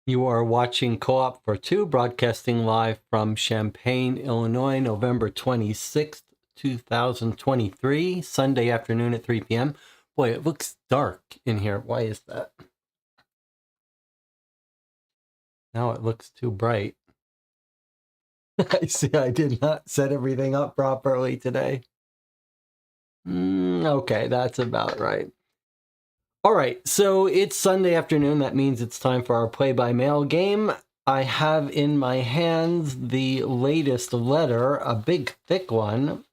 You are watching Co-op for Two, broadcasting live from Champaign, Illinois, November 26th, 2023, Sunday afternoon at 3 p.m. Boy, it looks dark in here. Why is that? Now it looks too bright. I see I did not set everything up properly today. Okay, that's about right. All right, so it's Sunday afternoon. That means it's time for our play-by-mail game. I have in my hands the latest letter, a big, thick one,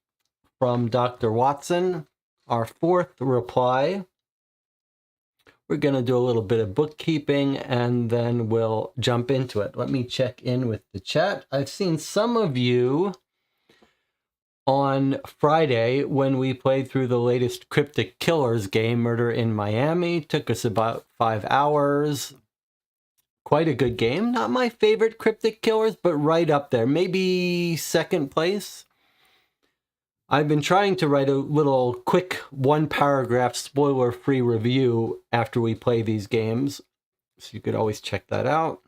from Dr. Watson, our fourth reply. We're going to do a little bit of bookkeeping, and then we'll jump into it. Let me check in with the chat. I've seen some of you on Friday when we played through the latest Cryptic Killers game, Murder in Miami. Took us about 5 hours. Quite a good game. Not my favorite Cryptic Killers, but right up there. Maybe second place. I've been trying to write a little quick one-paragraph spoiler-free review after we play these games, so you could always check that out.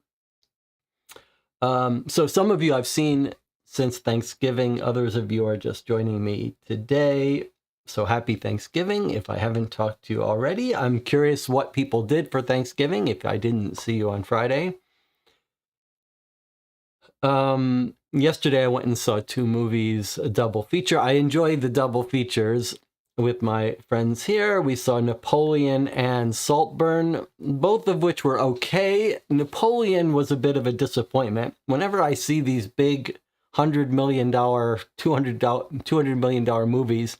So some of you I've seen since Thanksgiving. Others of you are just joining me today. So happy Thanksgiving. If I haven't talked to you already, I'm curious what people did for Thanksgiving if I didn't see you on Friday. Yesterday I went and saw 2 movies, a double feature. I enjoyed the double features with my friends here. We saw Napoleon and Saltburn, both of which were okay. Napoleon was a bit of a disappointment. Whenever I see these big $100 million, $200 million movies,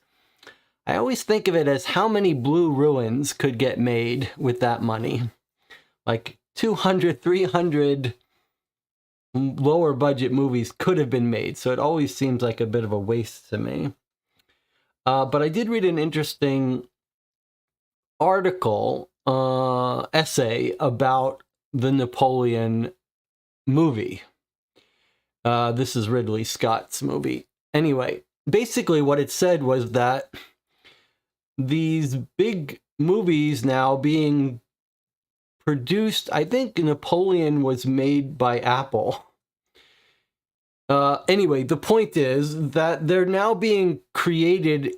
I always think of it as how many Blue Ruins could get made with that money. Like 200, 300 lower budget movies could have been made. So it always seems like a bit of a waste to me. But I did read an interesting article, essay about the Napoleon movie. This is Ridley Scott's movie. Anyway, basically what it said was that these big movies now being produced, I think Napoleon was made by Apple. Anyway, the point is that they're now being created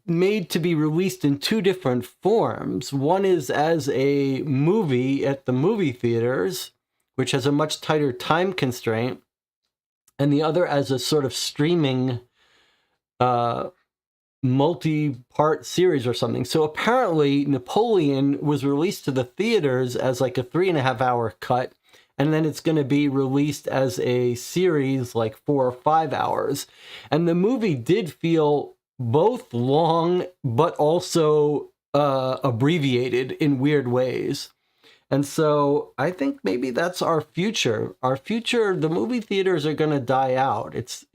made to be released in 2 different forms. One is as a movie at the movie theaters, which has a much tighter time constraint, and the other as a sort of streaming multi-part series or something. So apparently Napoleon was released to the theaters as like a 3.5-hour cut, and then it's going to be released as a series like 4 or 5 hours. And the movie did feel both long but also abbreviated in weird ways. And so I think maybe that's our future. Our future, the movie theaters are going to die out. It's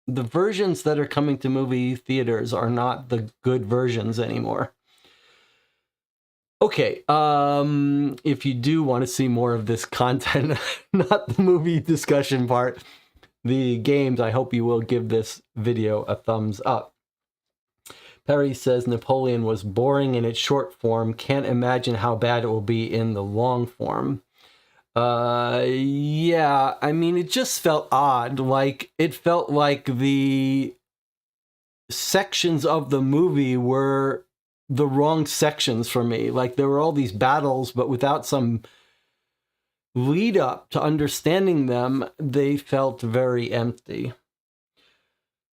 the versions that are coming to movie theaters are not the good versions anymore. Okay, if you do want to see more of this content, not the movie discussion part, the games, I hope you will give this video a thumbs up. Perry says Napoleon was boring in its short form. Can't imagine how bad it will be in the long form. Yeah, I mean, it just felt odd. Like, it felt like the sections of the movie were the wrong sections for me. Like, there were all these battles, but without some lead up to understanding them, they felt very empty.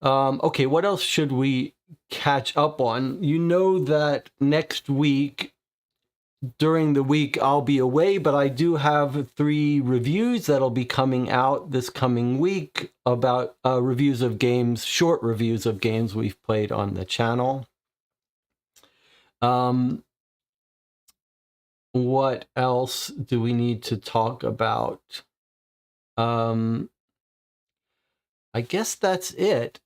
Okay, what else should we catch up on? You know that next week, during the week, I'll be away, but I do have 3 reviews that'll be coming out this coming week about reviews of games, short reviews of games we've played on the channel. What else do we need to talk about? I guess that's it.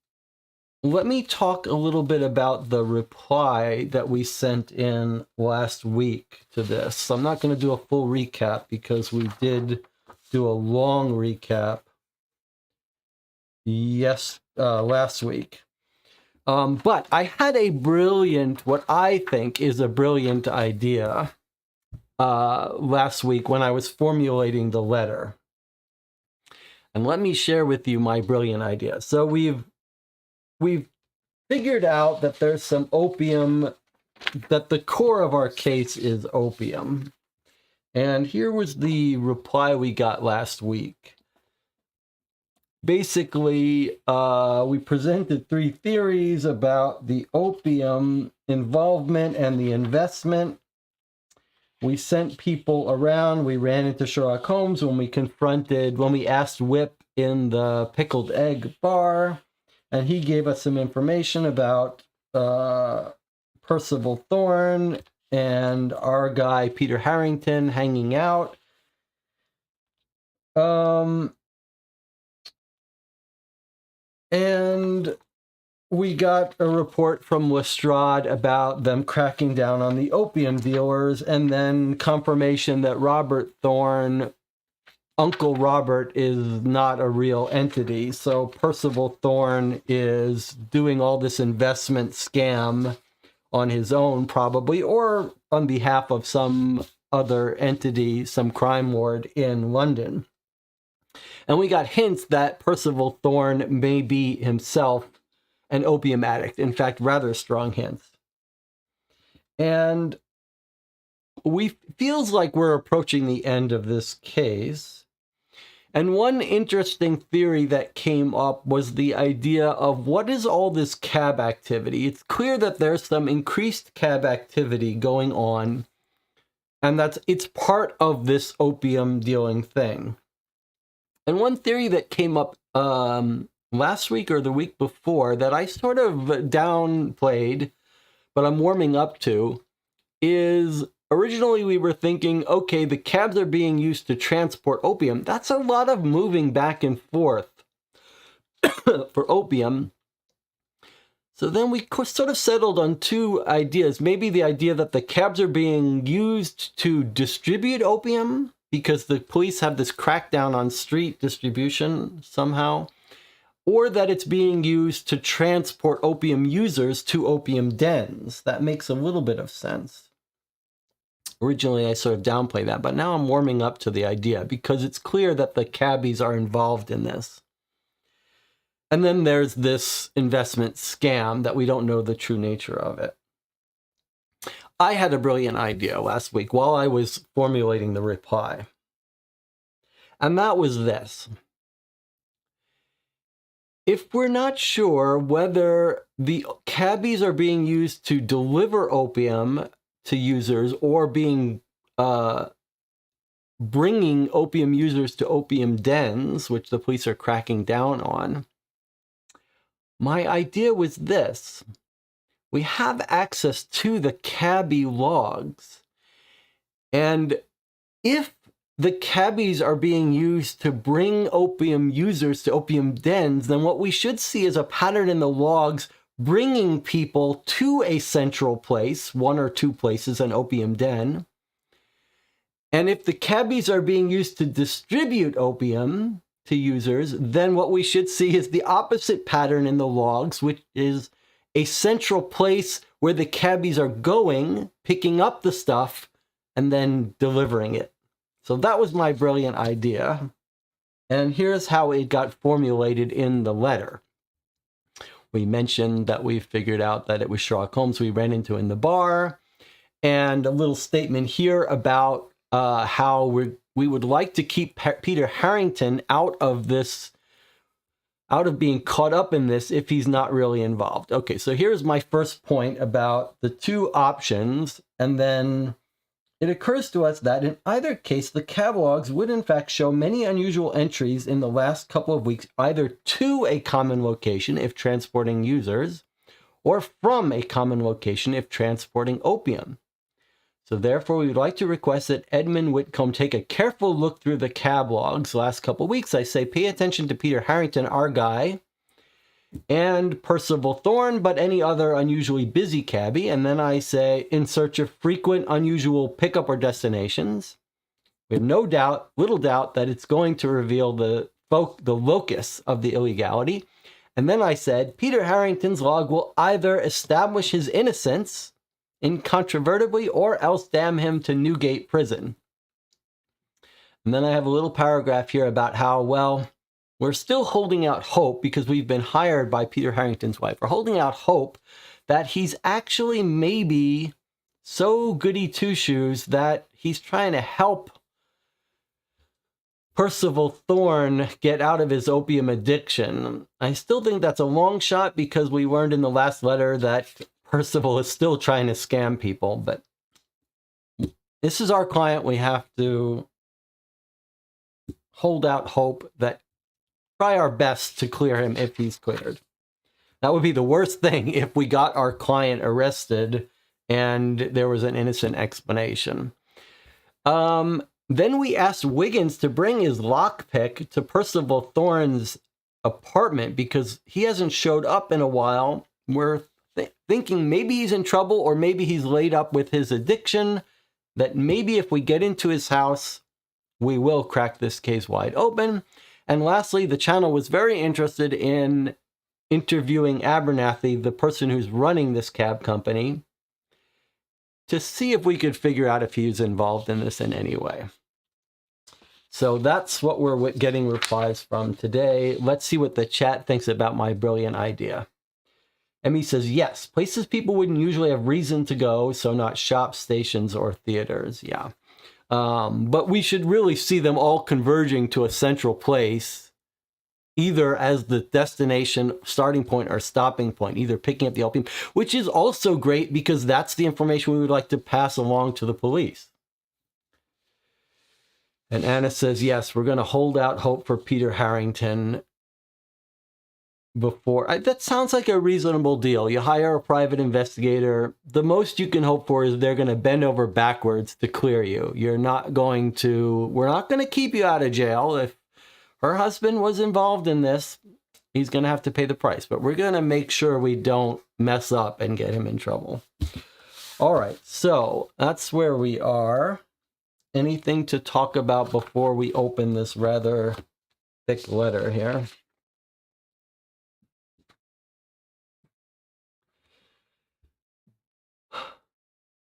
Let me talk a little bit about the reply that we sent in last week to this. I'm not going to do a full recap because we did do a long recap last week. But I had a brilliant, what I think is a brilliant idea last week when I was formulating the letter. And let me share with you my brilliant idea. So we've figured out that there's some opium, that the core of our case is opium. And here was the reply we got last week. Basically, we presented 3 theories about the opium involvement and the investment. We sent people around. We ran into Sherlock Holmes when we asked Whip in the Pickled Egg bar. And he gave us some information about Percival Thorne and our guy, Peter Harrington, hanging out. And we got a report from Lestrade about them cracking down on the opium dealers, and then confirmation that Robert Thorne, Uncle Robert, is not a real entity. So Percival Thorne is doing all this investment scam on his own, probably, or on behalf of some other entity, some crime lord in London. And we got hints that Percival Thorne may be himself an opium addict. In fact, rather strong hints. And feels like we're approaching the end of this case. And one interesting theory that came up was the idea of what is all this cab activity? It's clear that there's some increased cab activity going on, and it's part of this opium dealing thing. And one theory that came up last week or the week before that I sort of downplayed, but I'm warming up to, is originally we were thinking, okay, the cabs are being used to transport opium. That's a lot of moving back and forth for opium. So then we sort of settled on 2 ideas. Maybe the idea that the cabs are being used to distribute opium, because the police have this crackdown on street distribution somehow, or that it's being used to transport opium users to opium dens. That makes a little bit of sense. Originally, I sort of downplayed that, but now I'm warming up to the idea because it's clear that the cabbies are involved in this. And then there's this investment scam that we don't know the true nature of it. I had a brilliant idea last week while I was formulating the reply. And that was this. If we're not sure whether the cabbies are being used to deliver opium to users or bringing opium users to opium dens, which the police are cracking down on, my idea was this. We have access to the cabbie logs. And if the cabbies are being used to bring opium users to opium dens, then what we should see is a pattern in the logs bringing people to a central place, 1 or 2 places, an opium den. And if the cabbies are being used to distribute opium to users, then what we should see is the opposite pattern in the logs, which is a central place where the cabbies are going, picking up the stuff, and then delivering it. So that was my brilliant idea. And here's how it got formulated in the letter. We mentioned that we figured out that it was Sherlock Holmes we ran into in the bar, and a little statement here about how we would like to keep Peter Harrington out of being caught up in this if he's not really involved. Okay, so here's my first point about the two options, and then it occurs to us that in either case, the catalogs would in fact show many unusual entries in the last couple of weeks, either to a common location if transporting users, or from a common location if transporting opium. So therefore, we would like to request that Edmund Whitcomb take a careful look through the cab logs the last couple of weeks. I say pay attention to Peter Harrington, our guy, and Percival Thorne, but any other unusually busy cabbie. And then I say, in search of frequent, unusual pickup or destinations. We have no doubt, little doubt, that it's going to reveal the locus of the illegality. And then I said, Peter Harrington's log will either establish his innocence incontrovertibly or else damn him to Newgate Prison. And then I have a little paragraph here about how, well, we're still holding out hope because we've been hired by Peter Harrington's wife. We're holding out hope that he's actually maybe so goody two-shoes that he's trying to help Percival Thorne get out of his opium addiction. I still think that's a long shot because we learned in the last letter that Percival is still trying to scam people, but this is our client. We have to hold out hope that try our best to clear him if he's cleared. That would be the worst thing if we got our client arrested and there was an innocent explanation. Then we asked Wiggins to bring his lockpick to Percival Thorne's apartment because he hasn't showed up in a while. We're thinking maybe he's in trouble or maybe he's laid up with his addiction, that maybe if we get into his house, we will crack this case wide open. And lastly, the channel was very interested in interviewing Abernathy, the person who's running this cab company, to see if we could figure out if he's involved in this in any way. So that's what we're getting replies from today. Let's see what the chat thinks about my brilliant idea. Emmy says, yes, places people wouldn't usually have reason to go, so not shops, stations, or theaters. Yeah. But we should really see them all converging to a central place, either as the destination, starting point, or stopping point, either picking up the opium, which is also great because that's the information we would like to pass along to the police. And Anna says, yes, we're going to hold out hope for Peter Harrington before. That sounds like a reasonable deal. You hire a private investigator. The most you can hope for is they're going to bend over backwards to clear you. We're not going to keep you out of jail. If her husband was involved in this, he's going to have to pay the price. But we're going to make sure we don't mess up and get him in trouble. All right, so that's where we are. Anything to talk about before we open this rather thick letter here?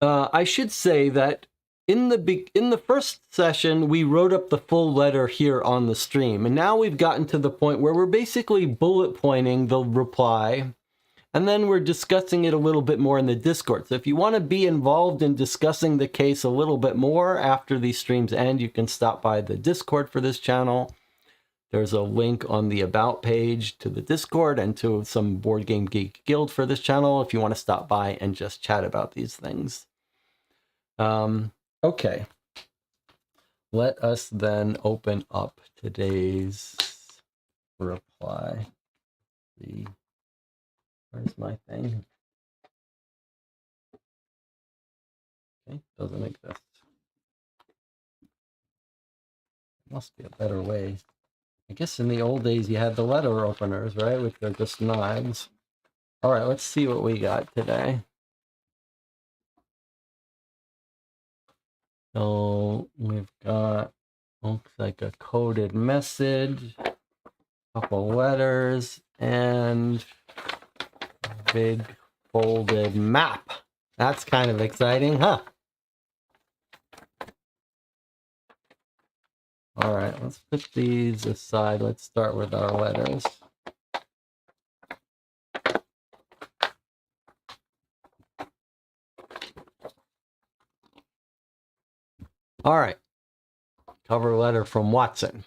I should say that in the first session, we wrote up the full letter here on the stream. And now we've gotten to the point where we're basically bullet pointing the reply. And then we're discussing it a little bit more in the Discord. So if you want to be involved in discussing the case a little bit more after these streams end, you can stop by the Discord for this channel. There's a link on the About page to the Discord and to some Board Game Geek Guild for this channel if you want to stop by and just chat about these things. Okay. Let us then open up today's reply. Where's my thing? Okay, doesn't exist. Must be a better way. I guess in the old days you had the letter openers, right? Which are just knives. All right, let's see what we got today. So we've got, looks like a coded message, a couple letters, and a big folded map. That's kind of exciting, huh? All right, let's put these aside. Let's start with our letters. All right, cover letter from Watson.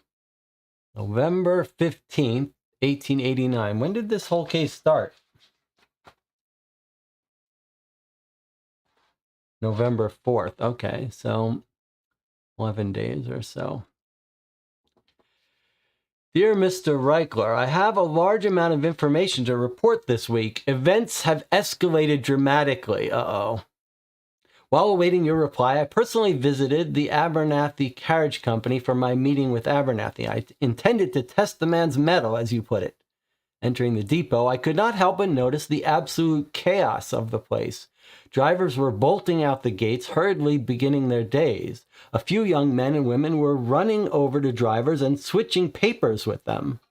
November 15th, 1889. When did this whole case start? November 4th. Okay, so 11 days or so. Dear Mr. Reichler, I have a large amount of information to report this week. Events have escalated dramatically. Uh-oh. While awaiting your reply, I personally visited the Abernathy Carriage Company for my meeting with Abernathy. I intended to test the man's mettle, as you put it. Entering the depot, I could not help but notice the absolute chaos of the place. Drivers were bolting out the gates, hurriedly beginning their days. A few young men and women were running over to drivers and switching papers with them.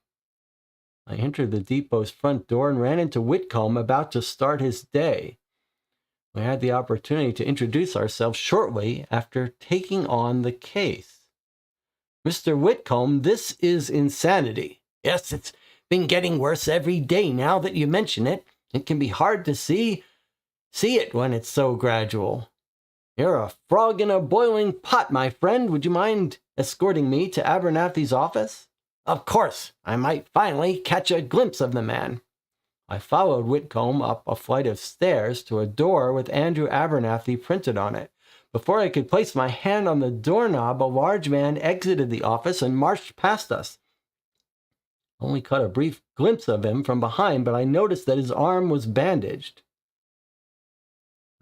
I entered the depot's front door and ran into Whitcomb, about to start his day. We had the opportunity to introduce ourselves shortly after taking on the case. Mr. Whitcomb, this is insanity. Yes, it's been getting worse every day now that you mention it. It can be hard to see it when it's so gradual. You're a frog in a boiling pot, my friend. Would you mind escorting me to Abernathy's office? Of course, I might finally catch a glimpse of the man. I followed Whitcomb up a flight of stairs to a door with Andrew Abernathy printed on it. Before I could place my hand on the doorknob, a large man exited the office and marched past us. I only caught a brief glimpse of him from behind, but I noticed that his arm was bandaged.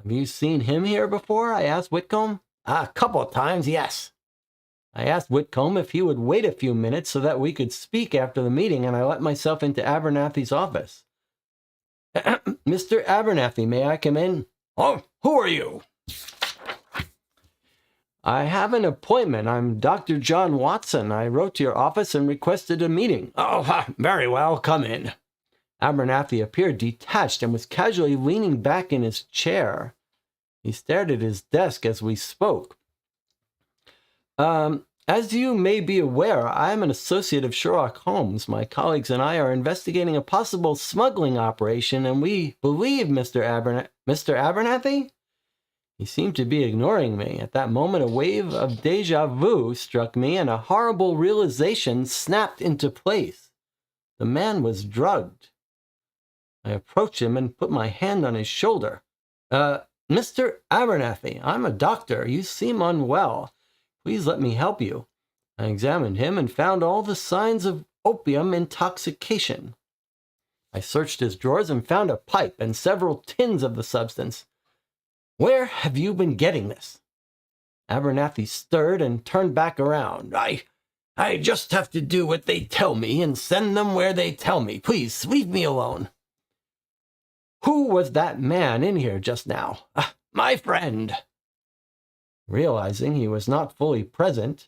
Have you seen him here before? I asked Whitcomb. A couple of times, yes. I asked Whitcomb if he would wait a few minutes so that we could speak after the meeting, and I let myself into Abernathy's office. Mr. Abernathy, may I come in? Oh, who are you? I have an appointment. I'm Dr. John Watson. I wrote to your office and requested a meeting. Oh, very well. Come in. Abernathy appeared detached and was casually leaning back in his chair. He stared at his desk as we spoke. As you may be aware, I am an associate of Sherlock Holmes. My colleagues and I are investigating a possible smuggling operation, and we believe Mr. Abernathy? He seemed to be ignoring me. At that moment, a wave of déjà vu struck me, and a horrible realization snapped into place. The man was drugged. I approached him and put my hand on his shoulder. Mr. Abernathy, I'm a doctor. You seem unwell. Please let me help you. I examined him and found all the signs of opium intoxication. I searched his drawers and found a pipe and several tins of the substance. Where have you been getting this? Abernathy stirred and turned back around. I just have to do what they tell me and send them where they tell me. Please, leave me alone. Who was that man in here just now? My friend. Realizing he was not fully present,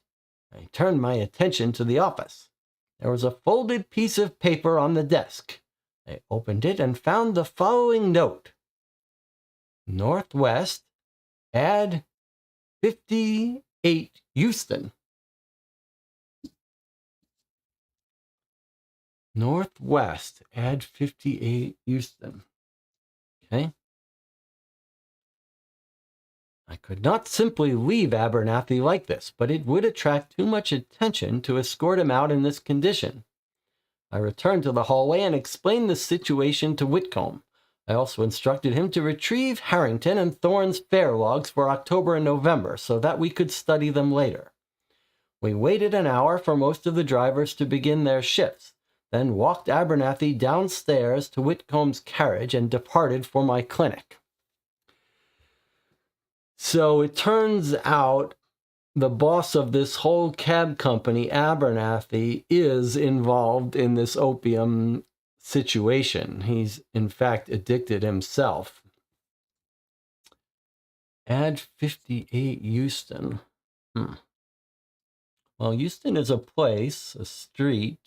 I turned my attention to the office. There was a folded piece of paper on the desk. I opened it and found the following note. Northwest, add 58 Houston. Northwest, add 58 Houston. Okay. I could not simply leave Abernathy like this, but it would attract too much attention to escort him out in this condition. I returned to the hallway and explained the situation to Whitcomb. I also instructed him to retrieve Harrington and Thorne's fare logs for October and November so that we could study them later. We waited an hour for most of the drivers to begin their shifts, then walked Abernathy downstairs to Whitcomb's carriage and departed for my clinic. So it turns out the boss of this whole cab company, Abernathy, is involved in this opium situation. He's, in fact, addicted himself. Add 58 Houston. Well, Houston is a place, a street,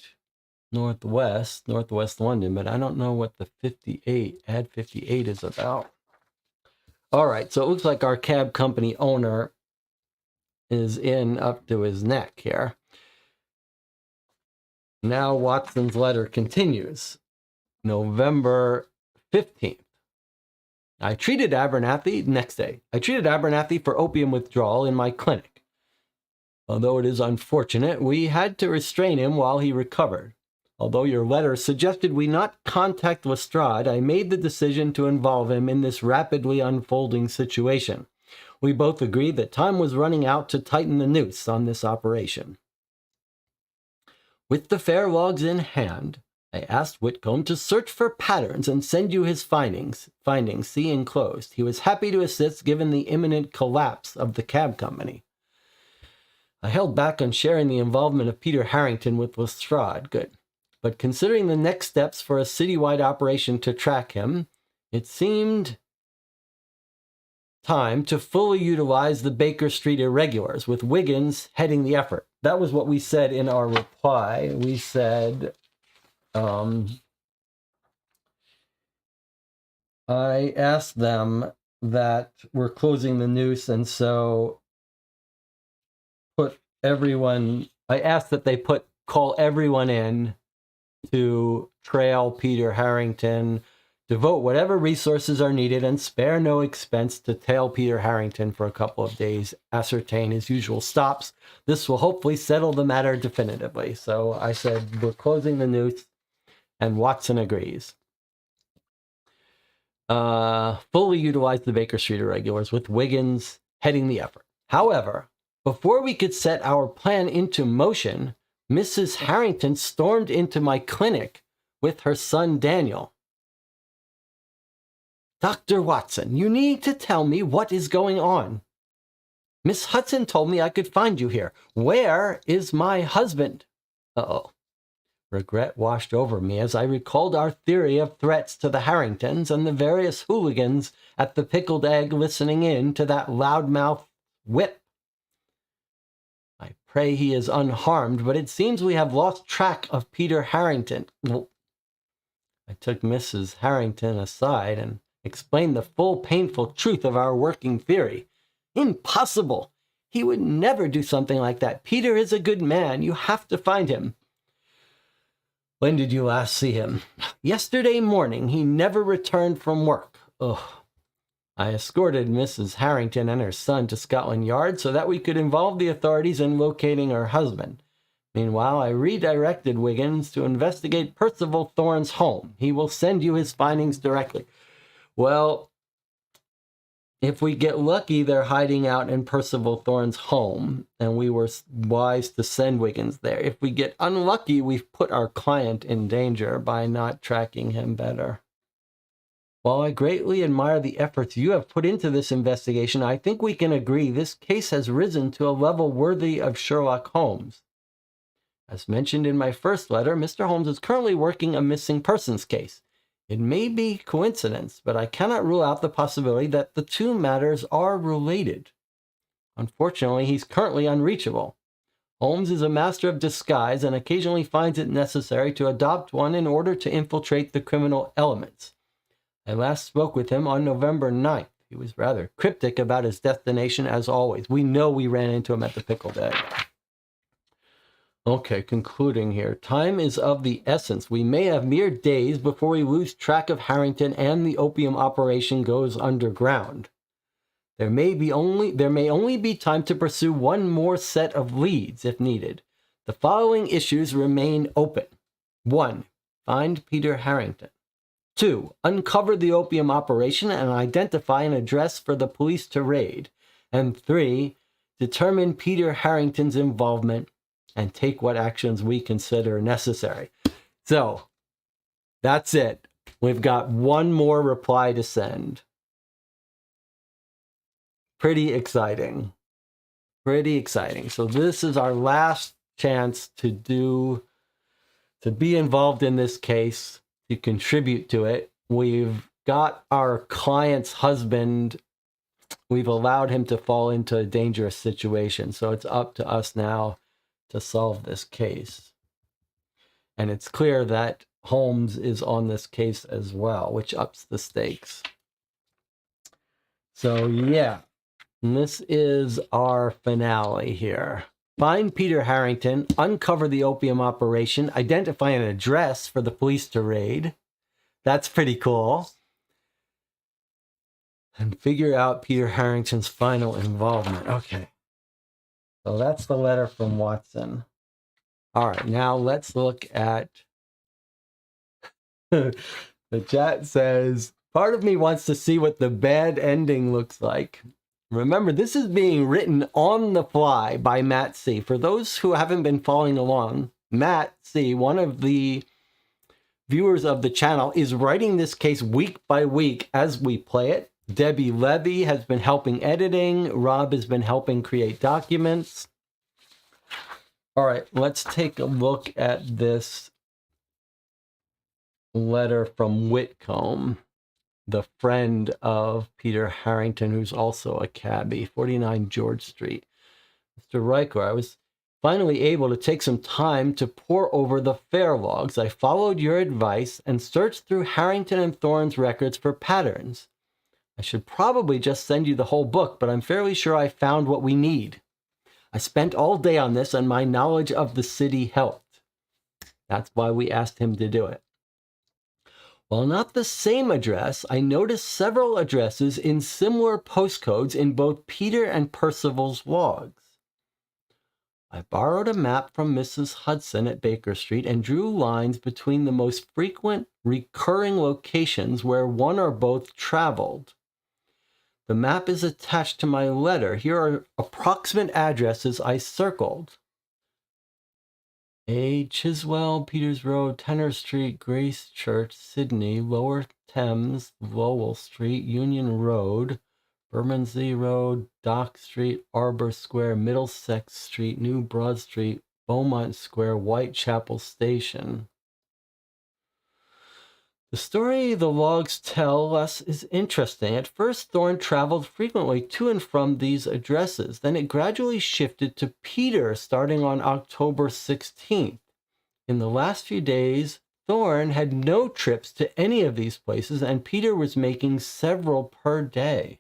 northwest London, but I don't know what the 58, add 58 is about. All right, so it looks like our cab company owner is in up to his neck here. Now Watson's letter continues. November 15th. I treated Abernathy next day. I treated Abernathy for opium withdrawal in my clinic. Although it is unfortunate, we had to restrain him while he recovered. Although your letter suggested we not contact Lestrade, I made the decision to involve him in this rapidly unfolding situation. We both agreed that time was running out to tighten the noose on this operation. With the fair logs in hand, I asked Whitcomb to search for patterns and send you his findings. See enclosed. He was happy to assist given the imminent collapse of the cab company. I held back on sharing the involvement of Peter Harrington with Lestrade. Good. But considering the next steps for a citywide operation to track him, it seemed time to fully utilize the Baker Street irregulars, with Wiggins heading the effort. That was what we said in our reply. We said, I asked them that we're closing the noose, and so I asked that they call everyone in to trail Peter Harrington, devote whatever resources are needed, and spare no expense to tail Peter Harrington for a couple of days, ascertain his usual stops. This will hopefully settle the matter definitively. So I said, we're closing the noose, and Watson agrees. Fully utilize the Baker Street irregulars, with Wiggins heading the effort. However, before we could set our plan into motion, Mrs. Harrington stormed into my clinic with her son Daniel. Dr. Watson, you need to tell me what is going on. Miss Hudson told me I could find you here. Where is my husband? Uh-oh. Regret washed over me as I recalled our theory of threats to the Harringtons and the various hooligans at the Pickled Egg listening in to that loudmouth whip. I pray he is unharmed, but it seems we have lost track of Peter Harrington. I took Mrs. Harrington aside and explained the full painful truth of our working theory. Impossible! He would never do something like that. Peter is a good man. You have to find him. When did you last see him? Yesterday morning. He never returned from work. Ugh. I escorted Mrs. Harrington and her son to Scotland Yard so that we could involve the authorities in locating her husband. Meanwhile, I redirected Wiggins to investigate Percival Thorne's home. He will send you his findings directly. Well, if we get lucky, they're hiding out in Percival Thorne's home, and we were wise to send Wiggins there. If we get unlucky, we've put our client in danger by not tracking him better. While I greatly admire the efforts you have put into this investigation, I think we can agree this case has risen to a level worthy of Sherlock Holmes. As mentioned in my first letter, Mr. Holmes is currently working a missing persons case. It may be coincidence, but I cannot rule out the possibility that the two matters are related. Unfortunately, he's currently unreachable. Holmes is a master of disguise and occasionally finds it necessary to adopt one in order to infiltrate the criminal elements. I last spoke with him on November 9th. He was rather cryptic about his destination as always. We know we ran into him at the Pickled Egg. Okay, concluding here. Time is of the essence. We may have mere days before we lose track of Harrington and the opium operation goes underground. There may only be time to pursue one more set of leads if needed. The following issues remain open. 1. Find Peter Harrington. 2. Uncover the opium operation and identify an address for the police to raid. And 3. Determine Peter Harrington's involvement and take what actions we consider necessary. So, that's it. We've got one more reply to send. Pretty exciting. Pretty exciting. So this is our last chance to be involved in this case, to contribute to it. We've got our client's husband. We've allowed him to fall into a dangerous situation. So it's up to us now to solve this case. And it's clear that Holmes is on this case as well, which ups the stakes. So yeah, and this is our finale here. find Peter Harrington, uncover the opium operation, identify an address for the police to raid. That's pretty cool. And figure out Peter Harrington's final involvement. Okay. So that's the letter from Watson. All right, now let's look at the chat says, part of me wants to see what the bad ending looks like. Remember, this is being written on the fly by Matt C. For those who haven't been following along, Matt C., one of the viewers of the channel, is writing this case week by week as we play it. Debbie Levy has been helping editing. Rob has been helping create documents. All right, let's take a look at this letter from Whitcomb, the friend of Peter Harrington, who's also a cabbie, 49 George Street. Mr. Riker, I was finally able to take some time to pore over the fare logs. I followed your advice and searched through Harrington and Thorne's records for patterns. I should probably just send you the whole book, but I'm fairly sure I found what we need. I spent all day on this, and my knowledge of the city helped. That's why we asked him to do it. While not the same address, I noticed several addresses in similar postcodes in both Peter and Percival's logs. I borrowed a map from Mrs. Hudson at Baker Street and drew lines between the most frequent recurring locations where one or both traveled. The map is attached to my letter. Here are approximate addresses I circled. A. Chiswell, Peters Road, Tenor Street, Grace Church, Sydney, Lower Thames, Lowell Street, Union Road, Bermondsey Road, Dock Street, Arbor Square, Middlesex Street, New Broad Street, Beaumont Square, Whitechapel Station. The story the logs tell us is interesting. At first, Thorne traveled frequently to and from these addresses. Then it gradually shifted to Peter starting on October 16th. In the last few days, Thorne had no trips to any of these places, and Peter was making several per day.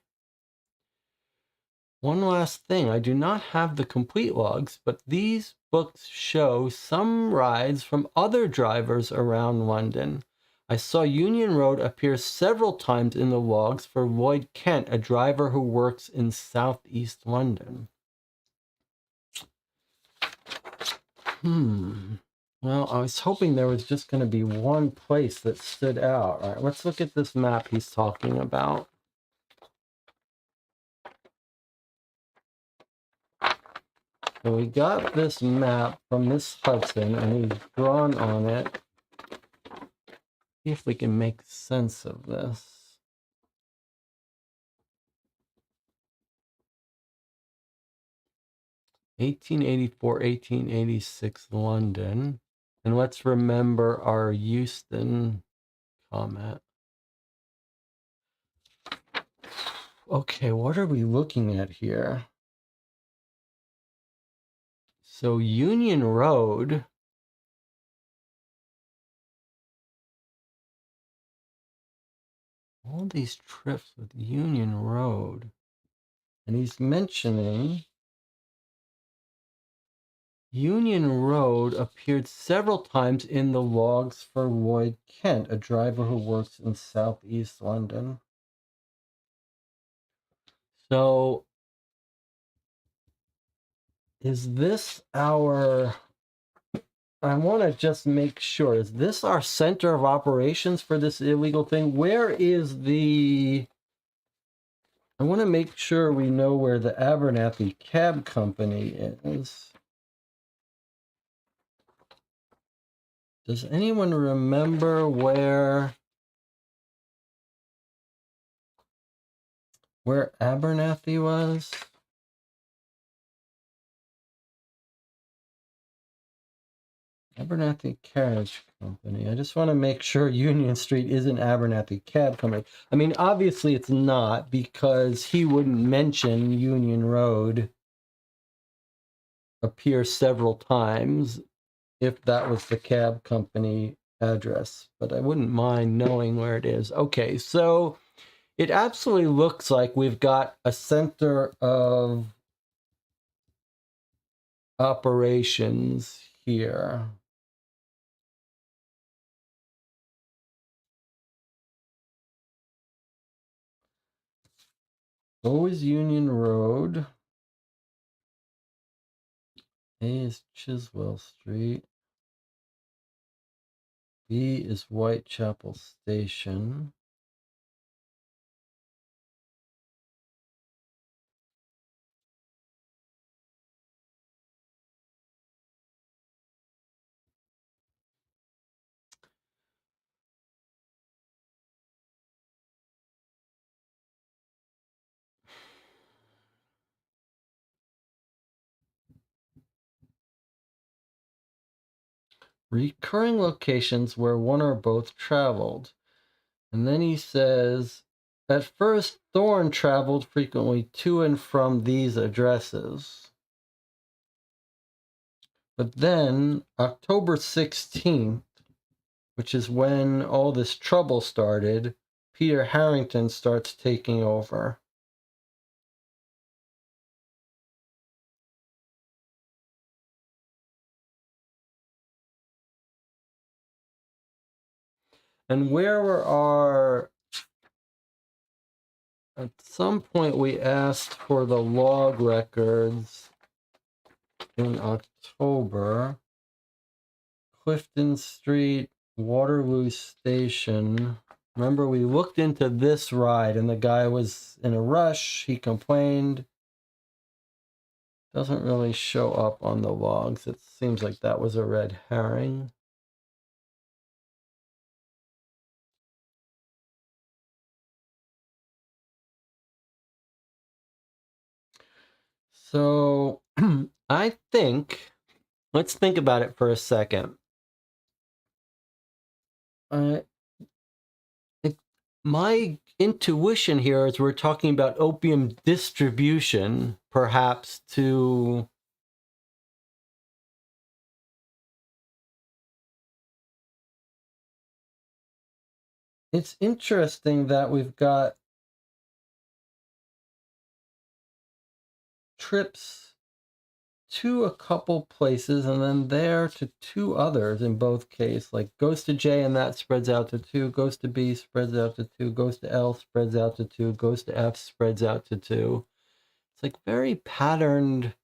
One last thing, I do not have the complete logs, but these books show some rides from other drivers around London. I saw Union Road appear several times in the logs for Lloyd Kent, a driver who works in southeast London. Well, I was hoping there was just going to be one place that stood out. All right, let's look at this map he's talking about. So we got this map from Miss Hudson, and he's drawn on it. See if we can make sense of this. (1884–1886) London. And let's remember our Euston comment. Okay, what are we looking at here? So Union Road. All these trips with Union Road. And he's mentioning Union Road appeared several times in the logs for Lloyd Kent, a driver who works in southeast London. So is this our... I want to just make sure, is this our center of operations for this illegal thing? Where is the... I want to make sure we know where the Abernathy Cab Company is. Does anyone remember where Abernathy was? Abernathy Carriage Company. I just want to make sure Union Street isn't Abernathy Cab Company. I mean, obviously it's not, because he wouldn't mention Union Road appear several times if that was the cab company address. But I wouldn't mind knowing where it is. Okay, so it absolutely looks like we've got a center of operations here. O is Union Road. A is Chiswell Street. B is Whitechapel Station. Recurring locations where one or both traveled. And then he says, at first, Thorne traveled frequently to and from these addresses. But then, October 16th, which is when all this trouble started, Peter Harrington starts taking over. And where were our... At some point, we asked for the log records in October. Clifton Street, Waterloo Station. Remember, we looked into this ride and the guy was in a rush. He complained. Doesn't really show up on the logs. It seems like that was a red herring. So I think, let's think about it for a second. My intuition here is we're talking about opium distribution, perhaps to... It's interesting that we've got trips to a couple places and then there to two others in both cases. Like goes to J and that spreads out to 2, goes to B spreads out to 2, goes to L spreads out to 2, goes to F spreads out to 2. It's like very patterned,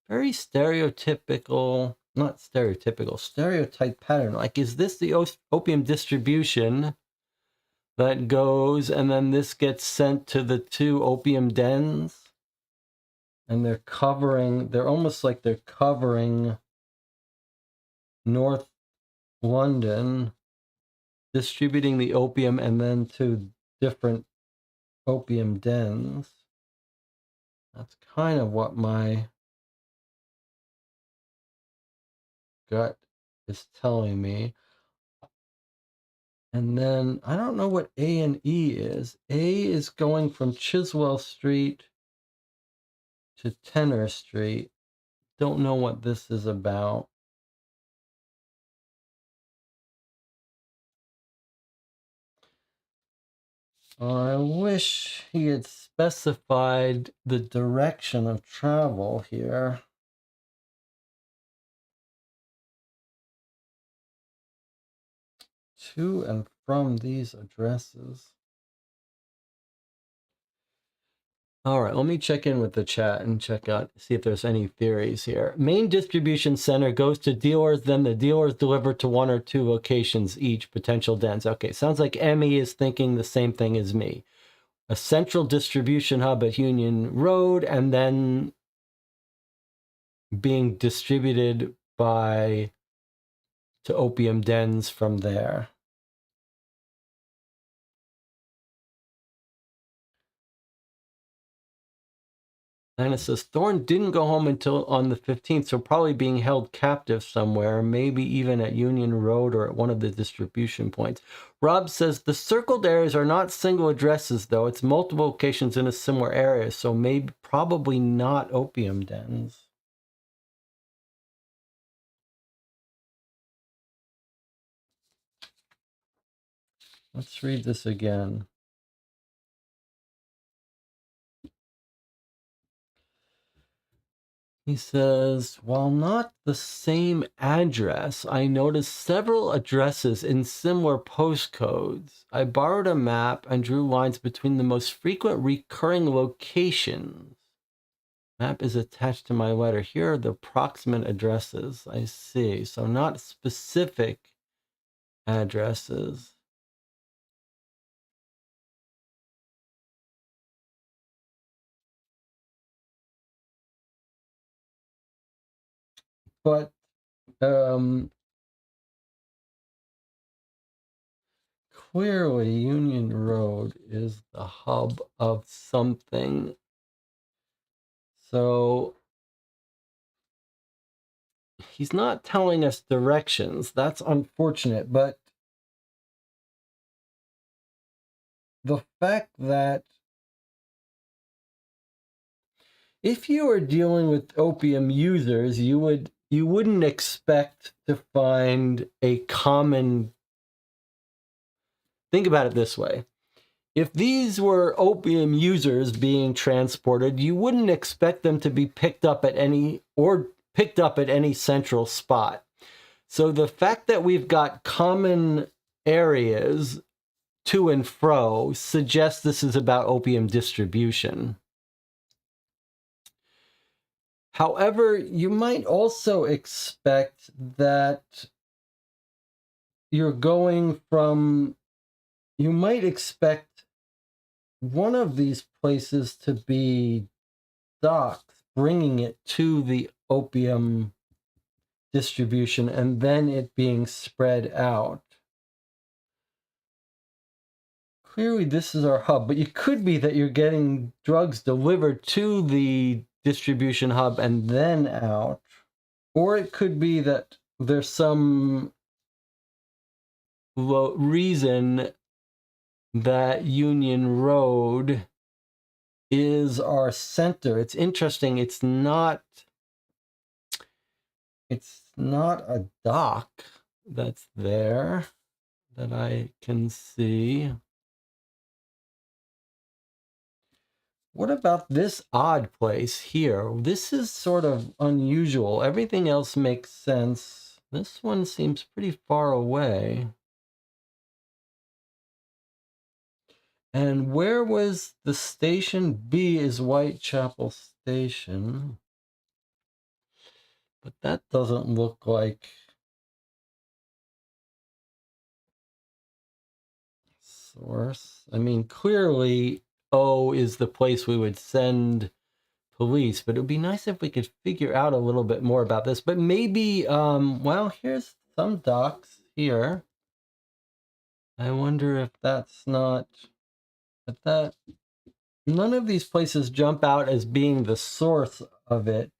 very stereotypical, not stereotypical, stereotype pattern. Like, is this the opium distribution that goes and then this gets sent to the 2 opium dens? And they're almost like they're covering North London, distributing the opium and then to different opium dens. That's kind of what my gut is telling me. And then I don't know what A and E is. A is going from Chiswell Street to Tenor Street. Don't know what this is about. I wish he had specified the direction of travel here. To and from these addresses. All right, let me check in with the chat and check out, see if there's any theories here. Main distribution center goes to dealers, then the dealers deliver to 1 or 2 locations each, potential dens. Okay, sounds like Emmy is thinking the same thing as me. A central distribution hub at Union Road, and then being distributed to opium dens from there. And it says Thorne didn't go home until on the 15th, so probably being held captive somewhere, maybe even at Union Road or at one of the distribution points. Rob says the circled areas are not single addresses, though. It's multiple locations in a similar area, so maybe probably not opium dens. Let's read this again. He says, while not the same address, I noticed several addresses in similar postcodes. I borrowed a map and drew lines between the most frequent recurring locations. Map is attached to my letter. Here are the approximate addresses. I see. So not specific addresses. But clearly Union Road is the hub of something. So he's not telling us directions. That's unfortunate. But the fact that if you are dealing with opium users, you wouldn't expect to find a common. Think about it this way. If these were opium users being transported, you wouldn't expect them to be picked up at any central spot. So the fact that we've got common areas to and fro suggests this is about opium distribution. However, you might also expect that you might expect one of these places to be docks, bringing it to the opium distribution and then it being spread out. Clearly, this is our hub, but it could be that you're getting drugs delivered to the distribution hub and then out. Or it could be that there's some reason that Union Road is our center. It's interesting. It's not a dock that's there that I can see. What about this odd place here? This is sort of unusual. Everything else makes sense. This one seems pretty far away. And where was the station? B is Whitechapel Station. But that doesn't look like source. I mean, clearly O is the place we would send police, but it would be nice if we could figure out a little bit more about this. But maybe, well, here's some docks here. I wonder if that's not, but that, none of these places jump out as being the source of it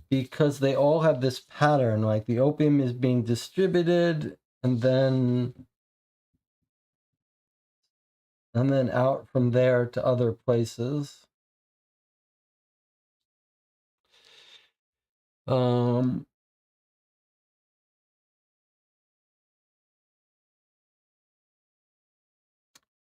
because they all have this pattern, like the opium is being distributed and then out from there to other places.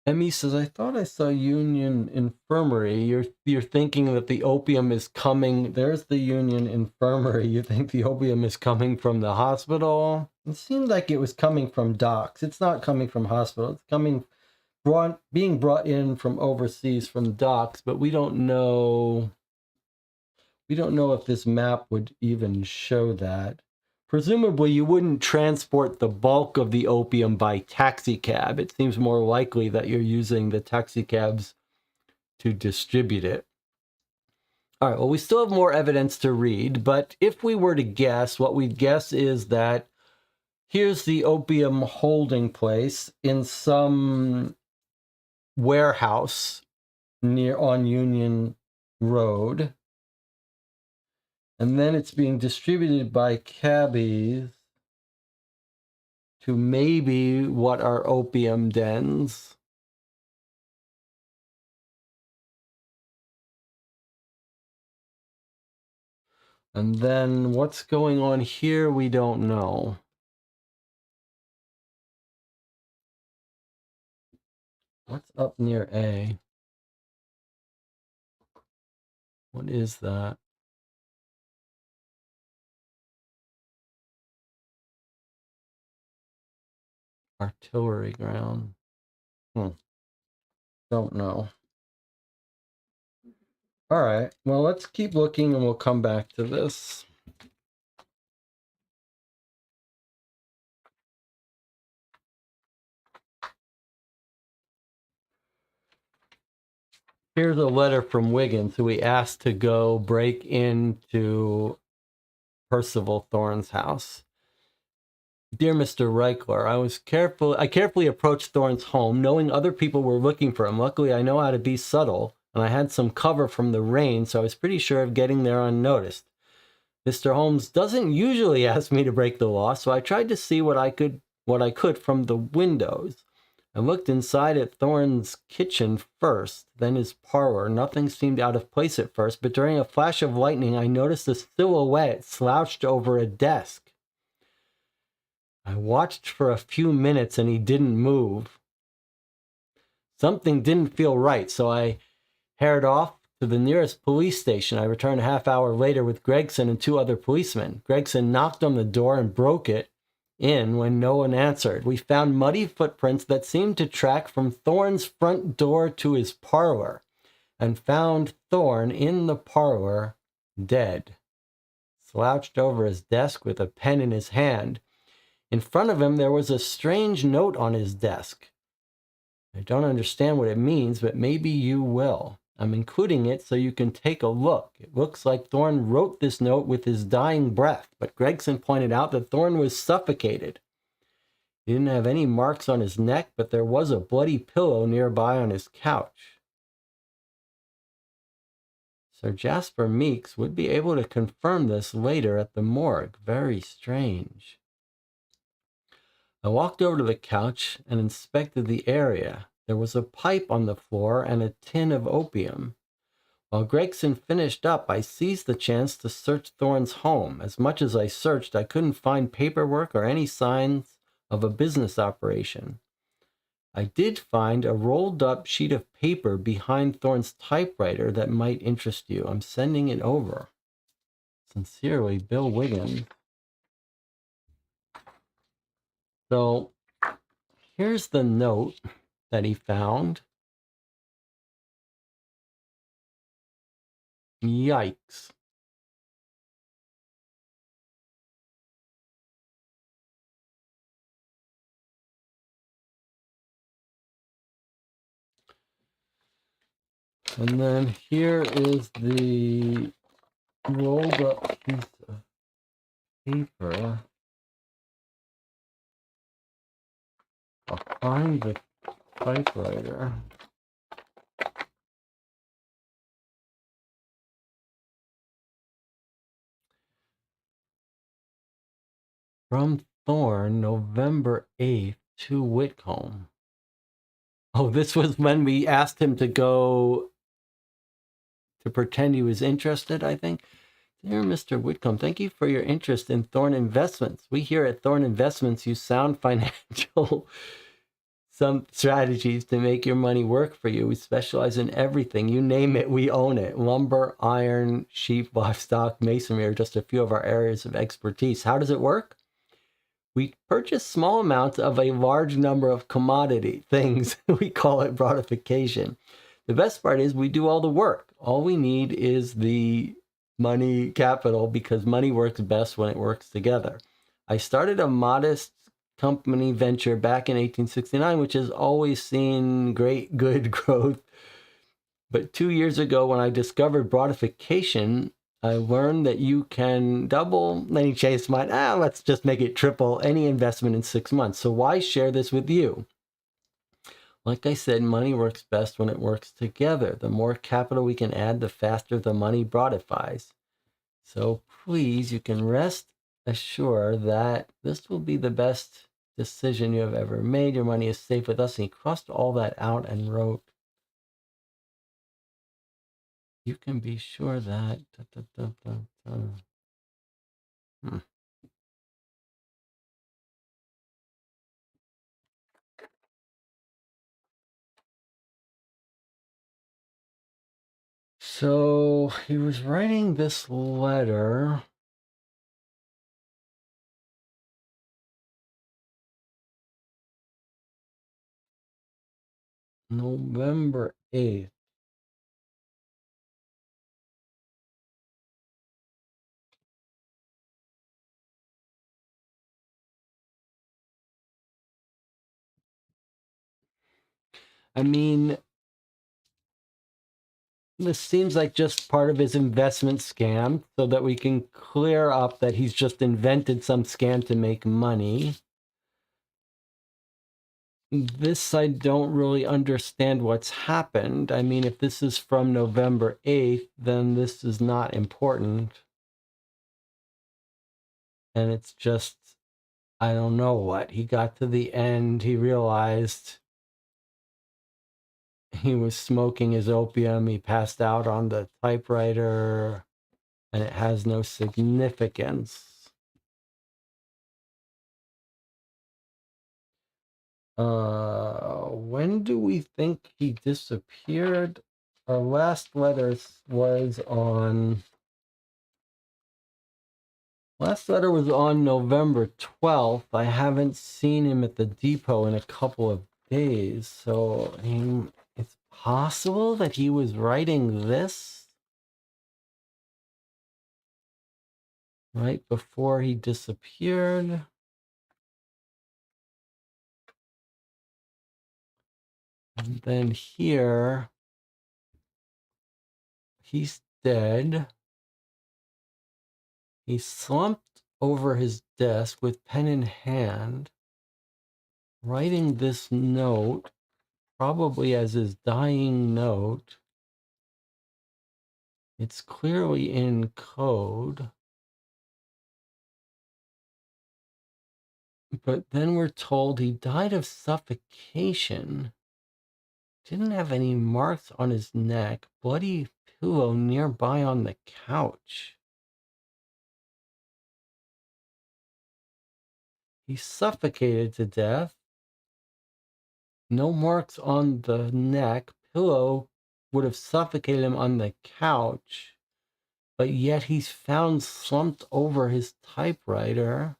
Emmy says, I thought I saw Union Infirmary. You're thinking that the opium is coming. There's the Union Infirmary. You think the opium is coming from the hospital? It seemed like it was coming from docks. It's not coming from hospital. It's being brought in from overseas from docks, but we don't know. We don't know if this map would even show that. Presumably, you wouldn't transport the bulk of the opium by taxi cab. It seems more likely that you're using the taxi cabs to distribute it. All right, well, we still have more evidence to read, but if we were to guess, what we'd guess is that here's the opium holding place in some warehouse on Union Road. And then it's being distributed by cabbies to maybe what are opium dens. And then what's going on here, we don't know. What's up near A? What is that? Artillery ground. Don't know. All right. Well, let's keep looking and we'll come back to this. Here's a letter from Wiggins, who we asked to go break into Percival Thorne's house. Dear Mr. Reichler, I carefully approached Thorne's home, knowing other people were looking for him. Luckily, I know how to be subtle, and I had some cover from the rain, so I was pretty sure of getting there unnoticed. Mr. Holmes doesn't usually ask me to break the law, so I tried to see what I could from the windows. I looked inside at Thorne's kitchen first, then his parlor. Nothing seemed out of place at first, but during a flash of lightning, I noticed a silhouette slouched over a desk. I watched for a few minutes and he didn't move. Something didn't feel right, so I hurried off to the nearest police station. I returned a half hour later with Gregson and two other policemen. Gregson knocked on the door and broke it in when no one answered. We found muddy footprints that seemed to track from Thorne's front door to his parlor, and found Thorne in the parlor, dead, slouched over his desk with a pen in his hand. In front of him, there was a strange note on his desk. I don't understand what it means, but maybe you will. I'm including it so you can take a look. It looks like Thorne wrote this note with his dying breath, but Gregson pointed out that Thorne was suffocated. He didn't have any marks on his neck, but there was a bloody pillow nearby on his couch. Sir Jasper Meeks would be able to confirm this later at the morgue. Very strange. I walked over to the couch and inspected the area. There was a pipe on the floor and a tin of opium. While Gregson finished up, I seized the chance to search Thorne's home. As much as I searched, I couldn't find paperwork or any signs of a business operation. I did find a rolled up sheet of paper behind Thorne's typewriter that might interest you. I'm sending it over. Sincerely, Bill Wiggins. So here's the note that he found. Yikes. And then here is the rolled up piece of paper. I'll find the typewriter. From Thorne, November 8th to Whitcomb. Oh, this was when we asked him to go to pretend he was interested, I think. Dear Mr. Whitcomb, thank you for your interest in Thorne Investments. We here at Thorne Investments use sound financial some strategies to make your money work for you. We specialize in everything. You name it, we own it. Lumber, iron, sheep, livestock, masonry are just a few of our areas of expertise. How does it work? We purchase small amounts of a large number of commodity things. We call it broadification. The best part is we do all the work. All we need is the money capital, because money works best when it works together. I started a modest company venture back in 1869, which has always seen great good growth. But 2 years ago, when I discovered broadification, I learned that you can double, then he changed mine. Let's just make it triple any investment in 6 months. So why share this with you? Like I said, money works best when it works together. The more capital we can add, the faster the money broadifies. So please, you can rest assured that this will be the best decision you have ever made. Your money is safe with us. And he crossed all that out and wrote, you can be sure that... So So he was writing this letter. November 8th. I mean, this seems like just part of his investment scam so that we can clear up that he's just invented some scam to make money. This, I don't really understand what's happened. I mean, if this is from November 8th, then this is not important. And it's just, I don't know what. He got to the end, he realized he was smoking his opium, he passed out on the typewriter, and it has no significance. When do we think he disappeared? Our last letter was on November 12th. I haven't seen him at the depot in a couple of days, so it's possible that he was writing this right before he disappeared. And then here, he's dead. He slumped over his desk with pen in hand, writing this note, probably as his dying note. It's clearly in code. But then we're told he died of suffocation. Didn't have any marks on his neck. Bloody pillow nearby on the couch. He suffocated to death. No marks on the neck. Pillow would have suffocated him on the couch. But yet he's found slumped over his typewriter.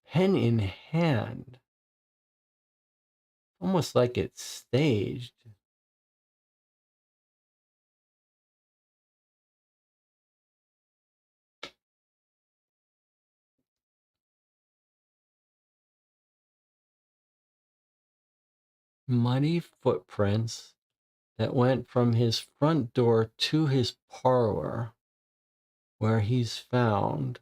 Pen in hand. Almost like it's staged. Muddy footprints that went from his front door to his parlor, where he's found.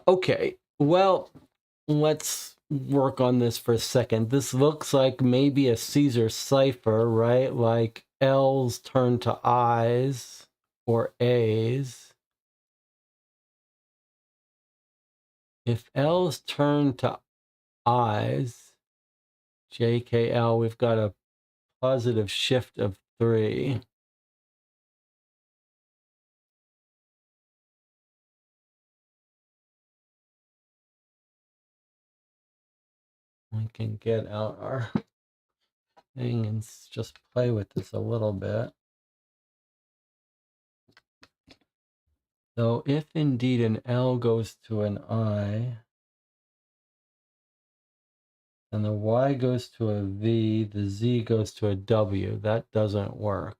Okay. Well, let's work on this for a second. This looks like maybe a Caesar cipher, right? Like L's turn to I's or A's. If L's turn to I's, JKL, we've got a positive shift of 3. We can get out our thing and just play with this a little bit. So if indeed an L goes to an I, and the Y goes to a V, the Z goes to a W, that doesn't work.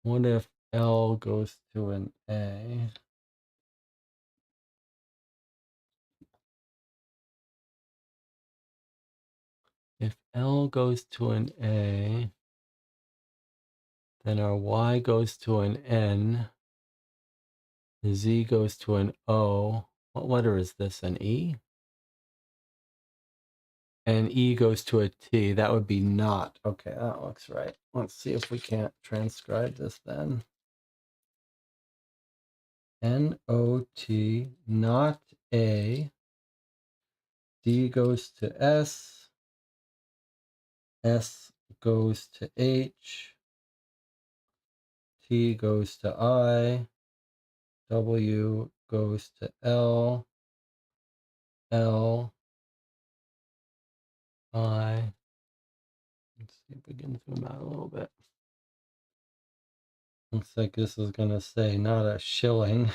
What if L goes to an A? If L goes to an A, then our Y goes to an N, the Z goes to an O. What letter is this, an E? And E goes to a T. That would be not. Okay, that looks right. Let's see if we can't transcribe this then. N-O-T, not A. D goes to S. S goes to H. T goes to I. W goes to L, L, I. Let's see if we can zoom out a little bit. Looks like this is going to say not a shilling.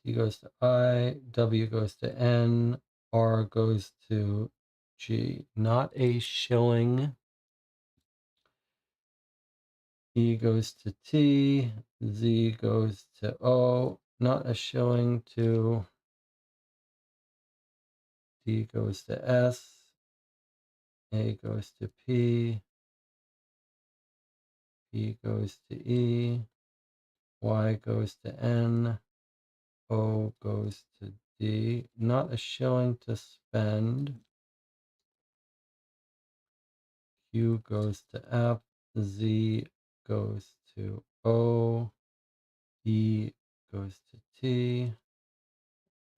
T goes to I, W goes to N, R goes to G. Not a shilling. E goes to T, Z goes to O. Not a shilling to D goes to S, A goes to P, P goes to E, Y goes to N, O goes to D. Not a shilling to spend. Q goes to F, Z goes to O, E goes to T,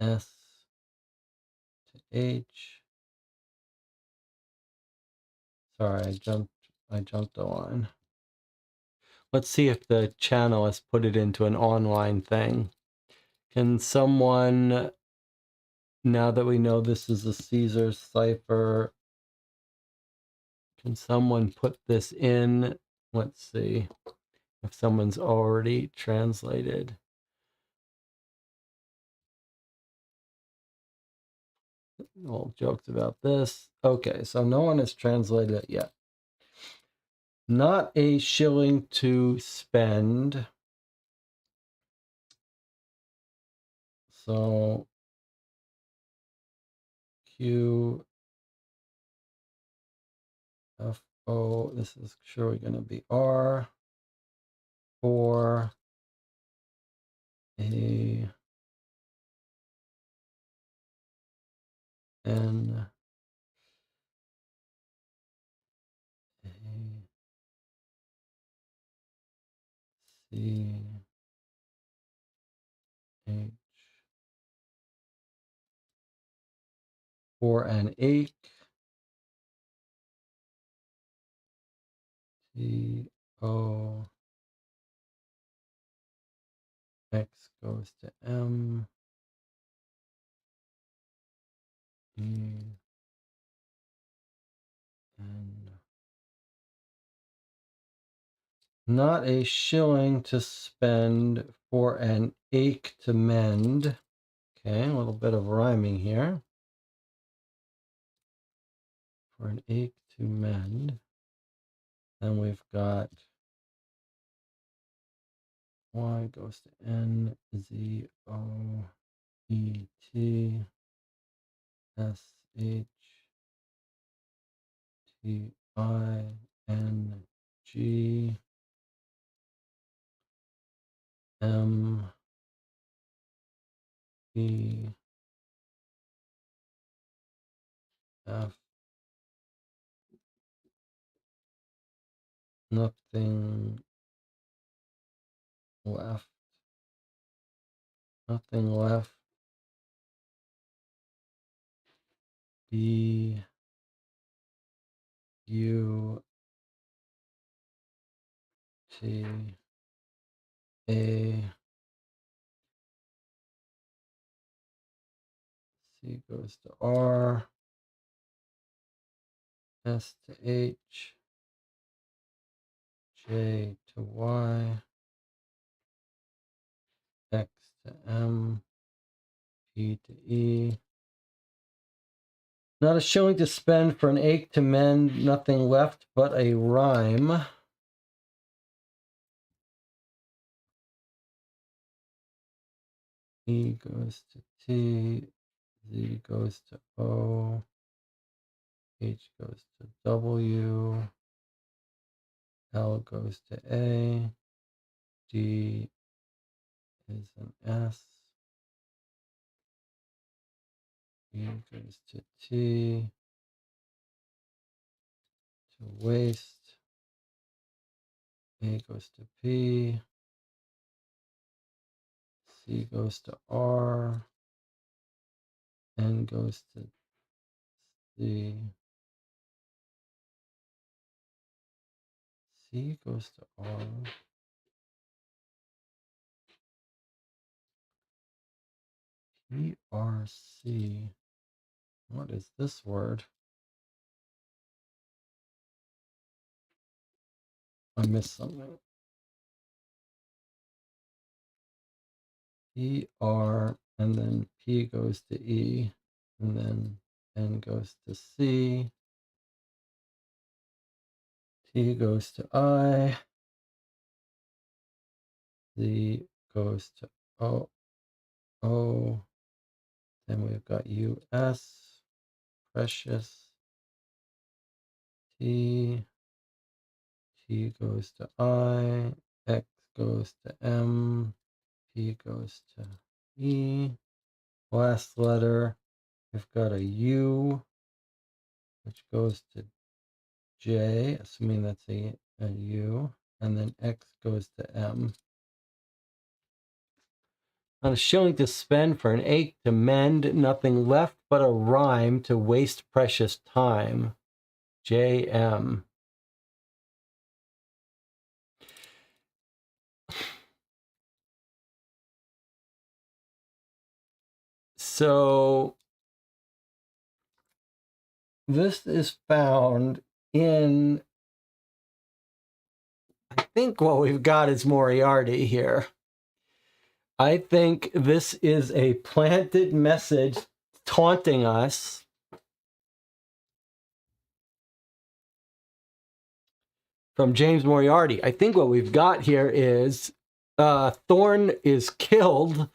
S to H. Sorry, I jumped a line. Let's see if the channel has put it into an online thing. Can someone, now that we know this is a Caesar cipher, can someone put this in? Let's see if someone's already translated. All jokes about this. Okay, so no one has translated it yet. Not a shilling to spend. So Q F O, this is surely going to be R, for A N A C H, for an ache, T O, X goes to M, E N. Not a shilling to spend for an ache to mend. Okay, a little bit of rhyming here. For an ache to mend. Then we've got Y goes to N, Z, O, E, T, S, H, T, I, N, G, M, E, F. Nothing left. Nothing left. B, U, T, A, C goes to R, S to H, J to Y, X to M, P to E. Not a shilling to spend for an ache to mend, nothing left but a rhyme. E goes to T, Z goes to O, H goes to W, L goes to A, D is an S, E goes to T, to waste, A goes to P, C goes to R, N goes to C, C goes to R. PRC. What is this word? I missed something. PR, and then P goes to E, and then N goes to C. T goes to I. Z goes to O. Then we've got US, precious. T goes to I. X goes to M. P goes to E. Last letter, we've got a U, which goes to J, assuming that's a U, and then X goes to M. Not a shilling to spend for an ache to mend, nothing left but a rhyme to waste precious time. J.M. So this is found in, I think what we've got is Moriarty here. I think this is a planted message taunting us. From James Moriarty. I think what we've got here is Thorne is killed,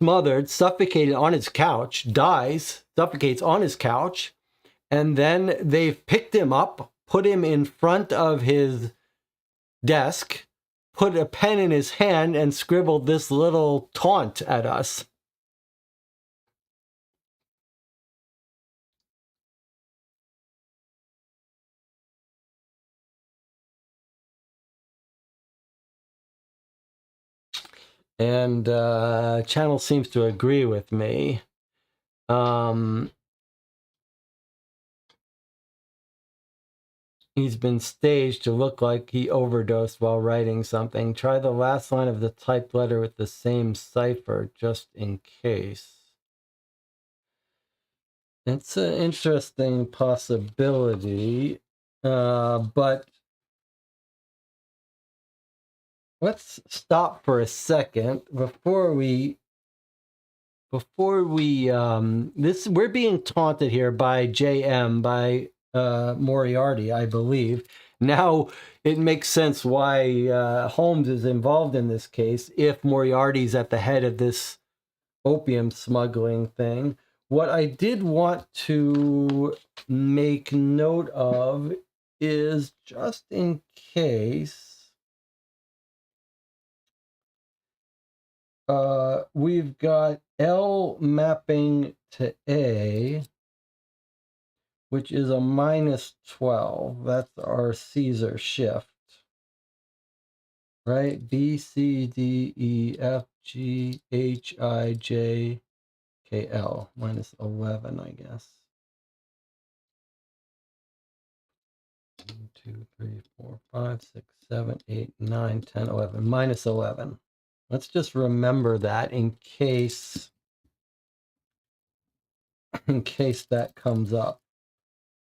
smothered, suffocated on his couch, dies, suffocates on his couch, and then they've picked him up, put him in front of his desk, put a pen in his hand, and scribbled this little taunt at us. And Channel seems to agree with me. He's been staged to look like he overdosed while writing something. Try the last line of the typed letter with the same cipher, just in case. It's an interesting possibility, but let's stop for a second before we we're being taunted here by JM, by Moriarty, I believe. Now it makes sense why Holmes is involved in this case if Moriarty's at the head of this opium smuggling thing. What I did want to make note of is, just in case, we've got L mapping to A, which is a -12. That's our Caesar shift. Right? B, C, D, E, F, G, H, I, J, K, L. -11, I guess. 1, 2, 3, 4, 5, 6, 7, 8, 9, 10, 11. -11. Let's just remember that in case that comes up.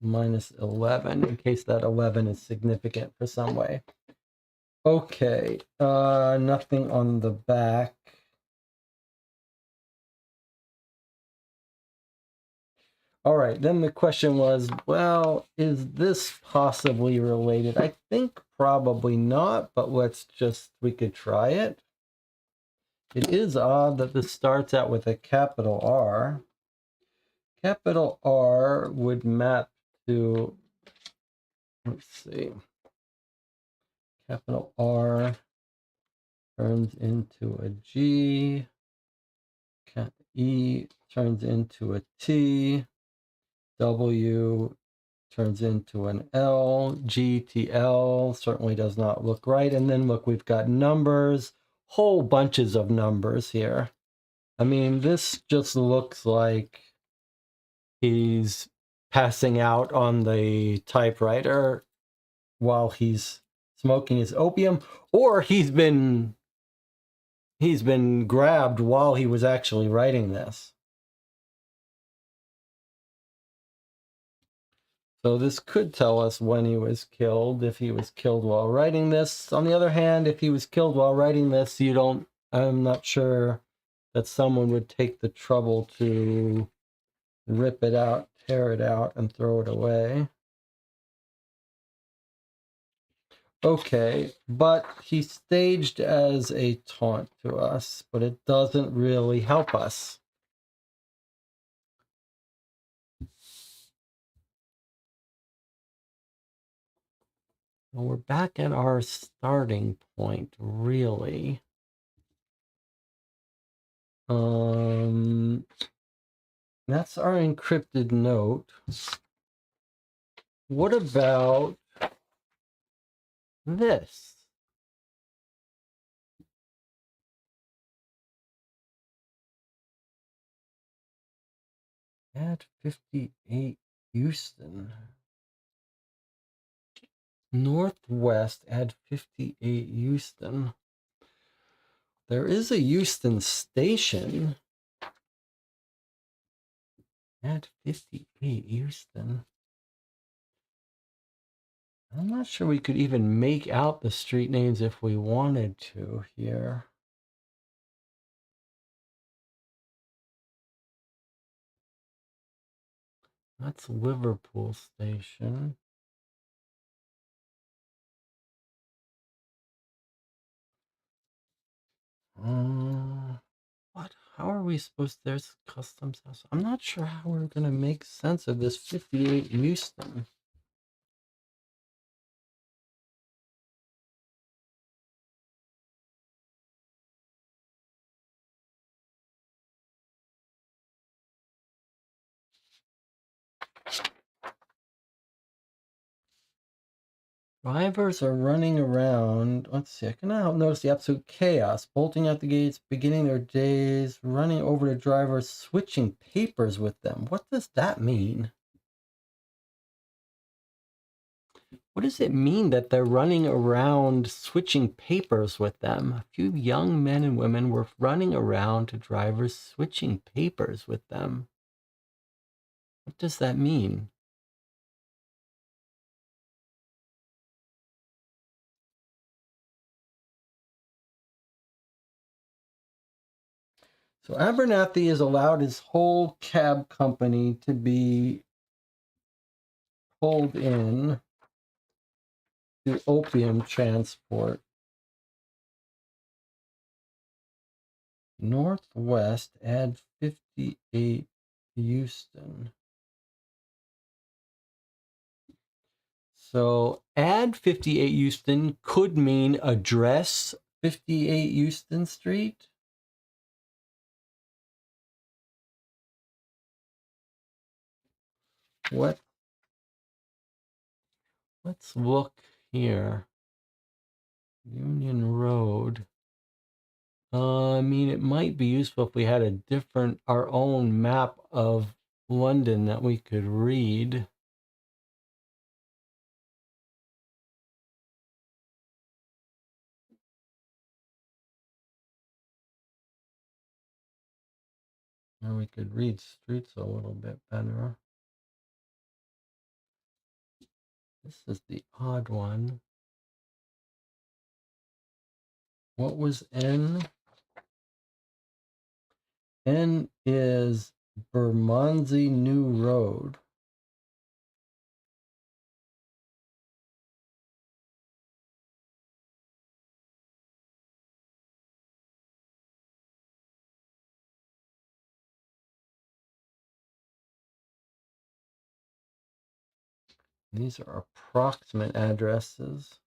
-11, in case that 11 is significant for some way. Okay, nothing on the back. All right, then the question was, well, is this possibly related? I think probably not, but we could try it. It is odd that this starts out with a capital R. Capital R would map to, let's see, capital R turns into a G, E turns into a T, W turns into an L, G T L certainly does not look right. And then look, we've got numbers, whole bunches of numbers here. I mean, this just looks like he's passing out on the typewriter while he's smoking his opium, or he's been he's been grabbed while he was actually writing this. So this could tell us when he was killed, if he was killed while writing this. On the other hand, if he was killed while writing this, I'm not sure that someone would take the trouble to rip it out, tear it out, and throw it away. Okay, but he staged as a taunt to us, but it doesn't really help us. Well, we're back at our starting point, really. That's our encrypted note. What about this? At 58 Houston. Northwest at 58 Houston. There is a Houston station at 58 Houston. I'm not sure we could even make out the street names if we wanted to here. That's Liverpool Station. What? How are we supposed to? There's customs house. I'm not sure how we're going to make sense of this 58 Houston. Drivers are running around. Let's see. I cannot notice the absolute chaos. Bolting out the gates, beginning their days, running over to drivers, switching papers with them. What does that mean? What does it mean that they're running around switching papers with them? A few young men and women were running around to drivers switching papers with them. What does that mean? So Abernathy has allowed his whole cab company to be pulled in to opium transport. Northwest, add 58 Houston. So add 58 Houston could mean address 58 Houston Street. What? Let's look here. Union Road. I mean, it might be useful if we had our own map of London that we could read. Or we could read streets a little bit better. This is the odd one. What was N? N is Bermondsey New Road. These are approximate addresses.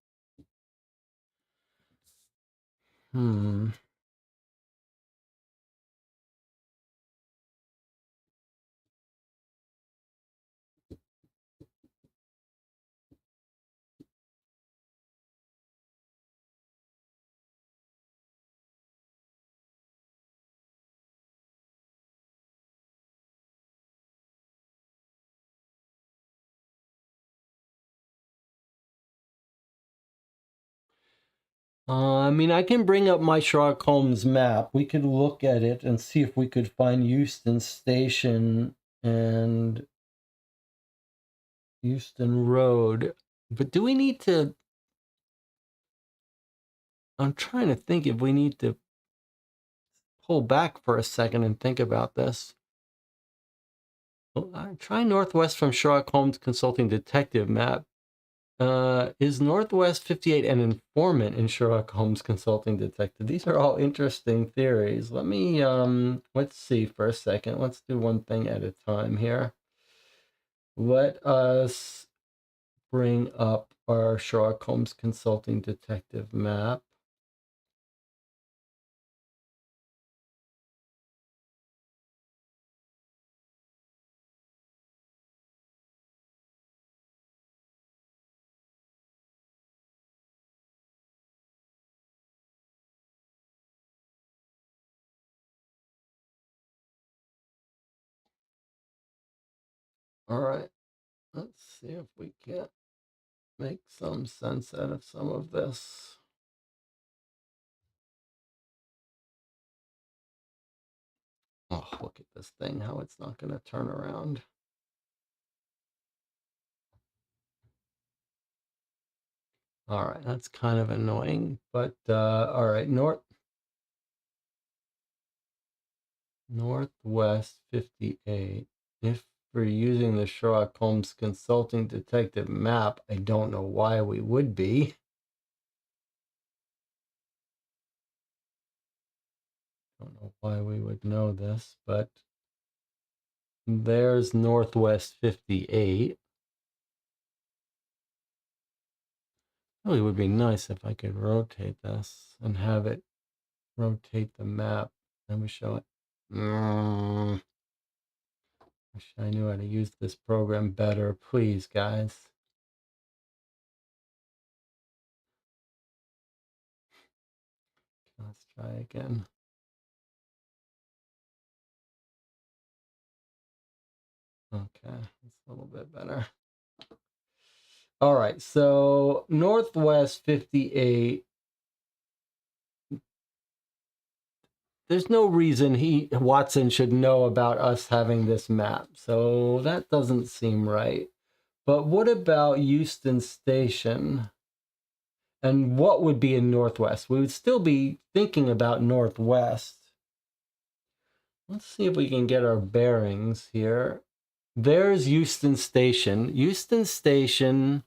I mean, I can bring up my Sherlock Holmes map. We could look at it and see if we could find Euston Station and Euston Road. But do we need to... I'm trying to think if we need to pull back for a second and think about this. Well, try Northwest from Sherlock Holmes Consulting Detective map. Is Northwest 58 an informant in Sherlock Holmes Consulting Detective? These are all interesting theories. Let me, let's see for a second. Let's do one thing at a time here. Let us bring up our Sherlock Holmes Consulting Detective map. All right, let's see if we can make some sense out of some of this. Oh, look at this thing, how it's not going to turn around. All right, that's kind of annoying, but all right, Northwest 58. If we're using the Sherlock Holmes Consulting Detective map, I don't know why we would be. Don't know why we would know this, but there's Northwest 58. Really would be nice if I could rotate this and have it rotate the map. Then we show it. Wish I knew how to use this program better. Please, guys. Let's try again. Okay, that's a little bit better. All right, so Northwest 58. There's no reason Watson should know about us having this map, so that doesn't seem right. But what about Euston Station? And what would be in Northwest? We would still be thinking about Northwest. Let's see if we can get our bearings here. There's Euston Station. Euston Station,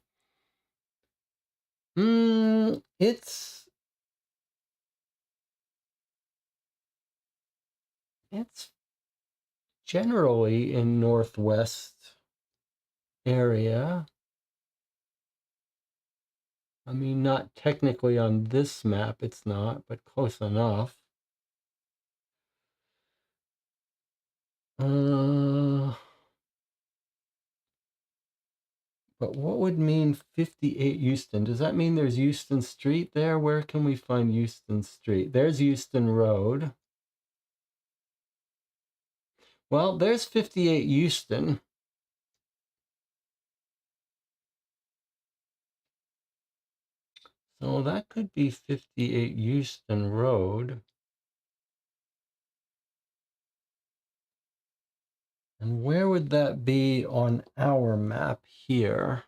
it's generally in Northwest area. I mean, not technically on this map, it's not, but close enough. But what would mean 58 Euston? Does that mean there's Euston Street there? Where can we find Euston Street? There's Euston Road. Well, there's 58 Euston. So that could be 58 Euston Road. And where would that be on our map here?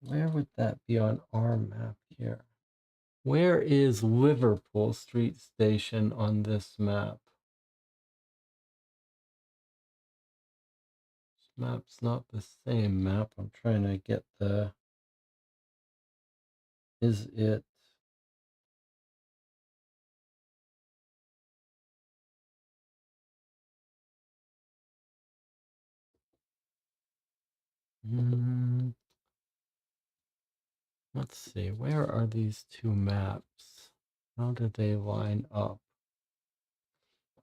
Where would that be on our map here? Where is Liverpool Street Station on this map? This map's not the same map. I'm trying to get the... Is it... Let's see, where are these two maps? How do they line up?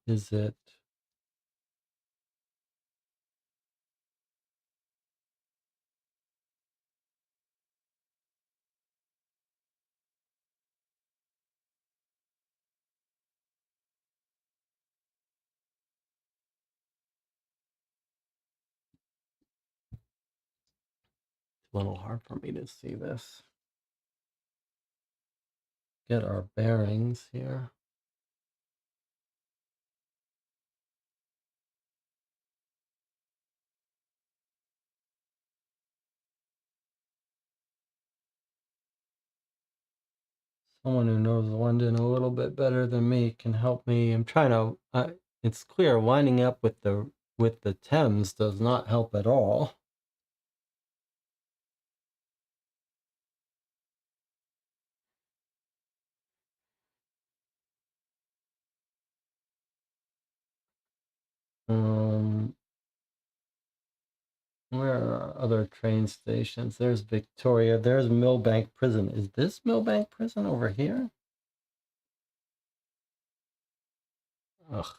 Is it... a little hard for me to see this. Get our bearings here. Someone who knows London a little bit better than me can help me. I'm trying to. It's clear lining up with the Thames does not help at all. Where are other train stations? There's Victoria. There's Millbank Prison. Is this Millbank Prison over here? Ugh.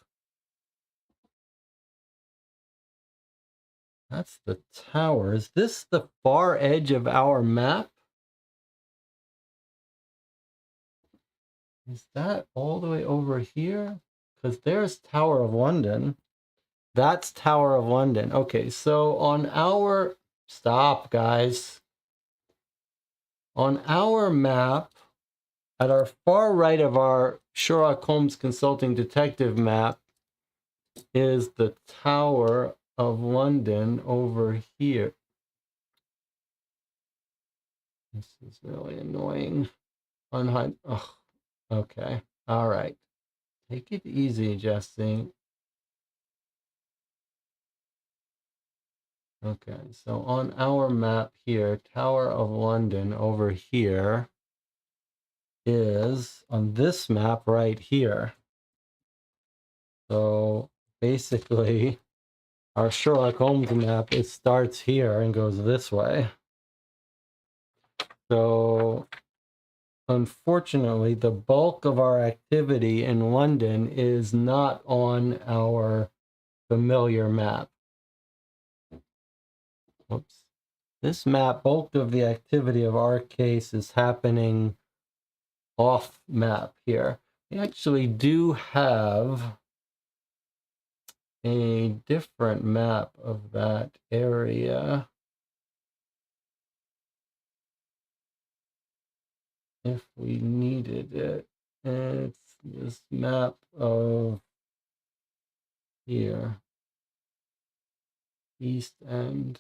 That's the tower. Is this the far edge of our map? Is that all the way over here? Because there's Tower of London. That's Tower of London. Okay, so on our... Stop, guys. On our map, at our far right of our Sherlock Holmes Consulting Detective map, is the Tower of London over here. This is really annoying. Oh, okay. All right. Take it easy, Jesse. Okay, so on our map here, Tower of London over here is on this map right here. So basically, our Sherlock Holmes map, it starts here and goes this way. So unfortunately, the bulk of our activity in London is not on our familiar map. Whoops. This map, bulk of the activity of our case is happening off map here. We actually do have a different map of that area if we needed it. And it's this map of here, East End.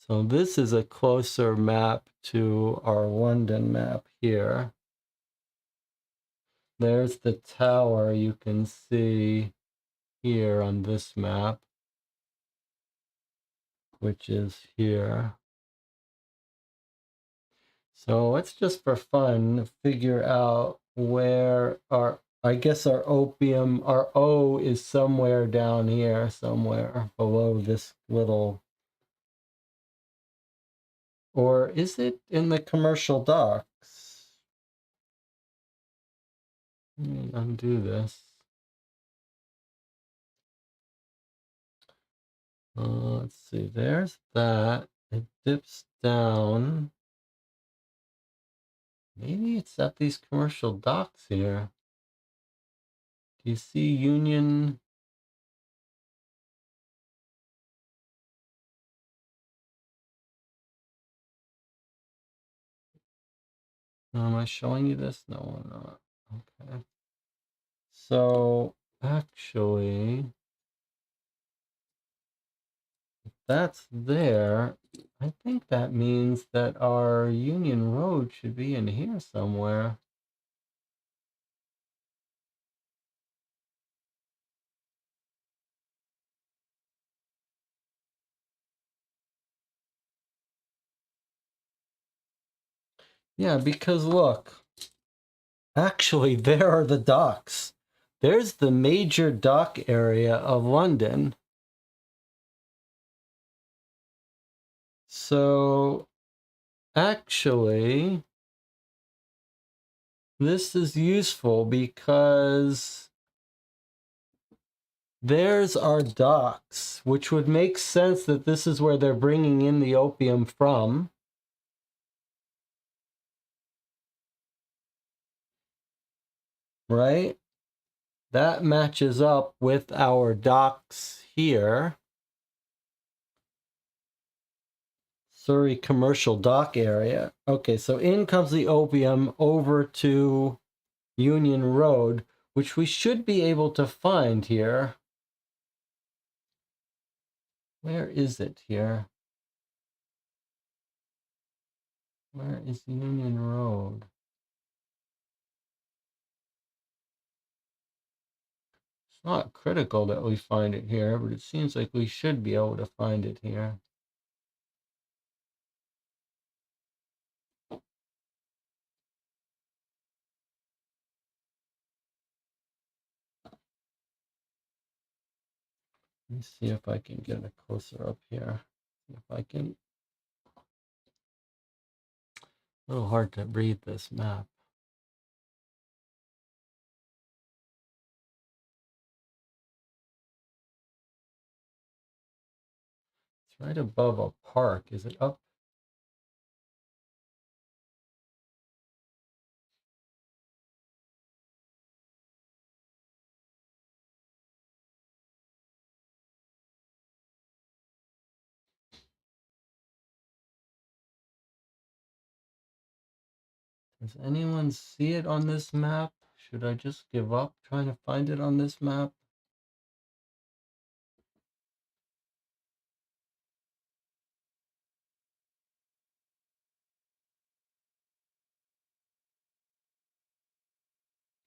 So this is a closer map to our London map here. There's the tower you can see here on this map, which is here. So let's just for fun figure out where I guess our opium, our O is somewhere down here, somewhere below this little, or is it in the commercial docks? Let me undo this. Let's see, there's that. It dips down. Maybe it's at these commercial docks here. Do you see Union? Am I showing you this? No, I'm not. Okay. So actually, if that's there, I think that means that our Union Road should be in here somewhere. Yeah, because look, actually, there are the docks. There's the major dock area of London. So actually, this is useful because there's our docks, which would make sense that this is where they're bringing in the opium from. Right? That matches up with our docks here. Surrey commercial dock area. Okay, so in comes the opium over to Union Road, which we should be able to find here. Where is it here? Where is Union Road? It's not critical that we find it here, but it seems like we should be able to find it here. Let me see if I can get it closer up here. If I can. A little hard to read this map. It's right above a park. Is it up? Does anyone see it on this map? Should I just give up trying to find it on this map?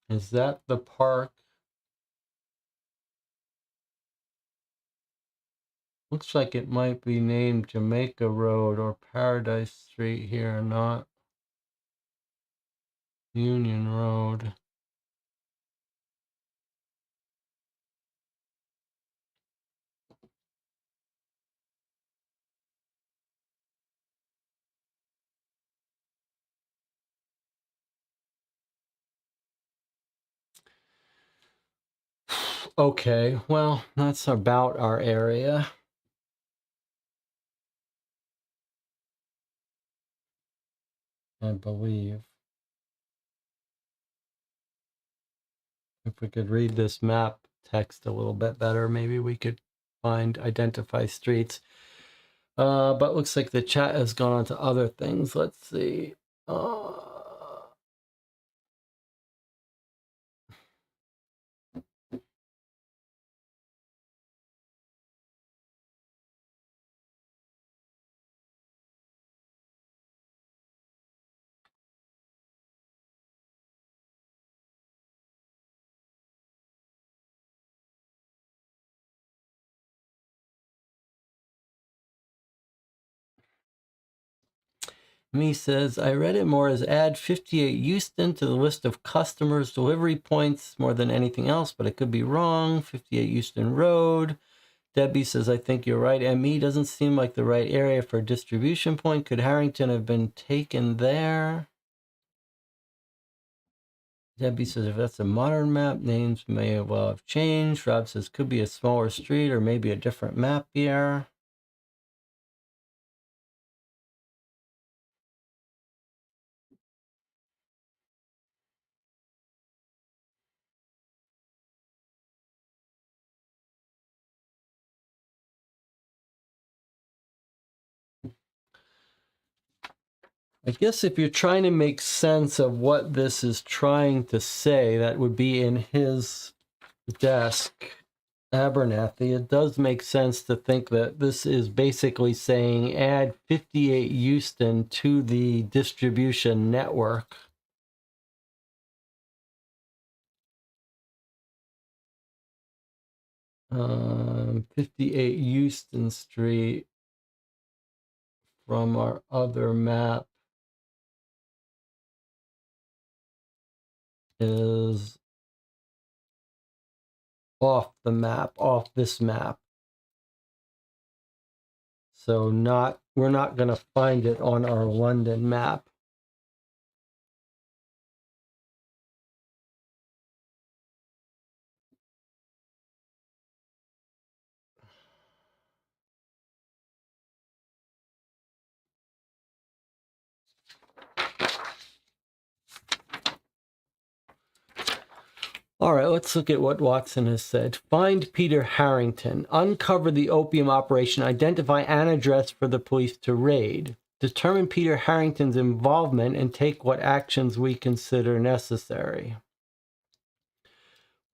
Is that the park? Looks like it might be named Jamaica Road or Paradise Street here, not Union Road. Okay, well, that's about our area. I believe. If we could read this map text a little bit better, maybe we could identify streets. But looks like the chat has gone on to other things. Let's see. Me says, I read it more as add 58 Euston to the list of customers' delivery points more than anything else, but I could be wrong. 58 Euston Road. Debbie says, I think you're right. ME doesn't seem like the right area for a distribution point. Could Harrington have been taken there? Debbie says, if that's a modern map, names may well have changed. Rob says, could be a smaller street or maybe a different map here. I guess if you're trying to make sense of what this is trying to say, that would be in his desk, Abernathy. It does make sense to think that this is basically saying add 58 Euston to the distribution network. Um, 58 Euston Street from our other map is off the map, off this map. So we're not going to find it on our London map. All right, let's look at what Watson has said. Find Peter Harrington. Uncover the opium operation. Identify an address for the police to raid. Determine Peter Harrington's involvement and take what actions we consider necessary.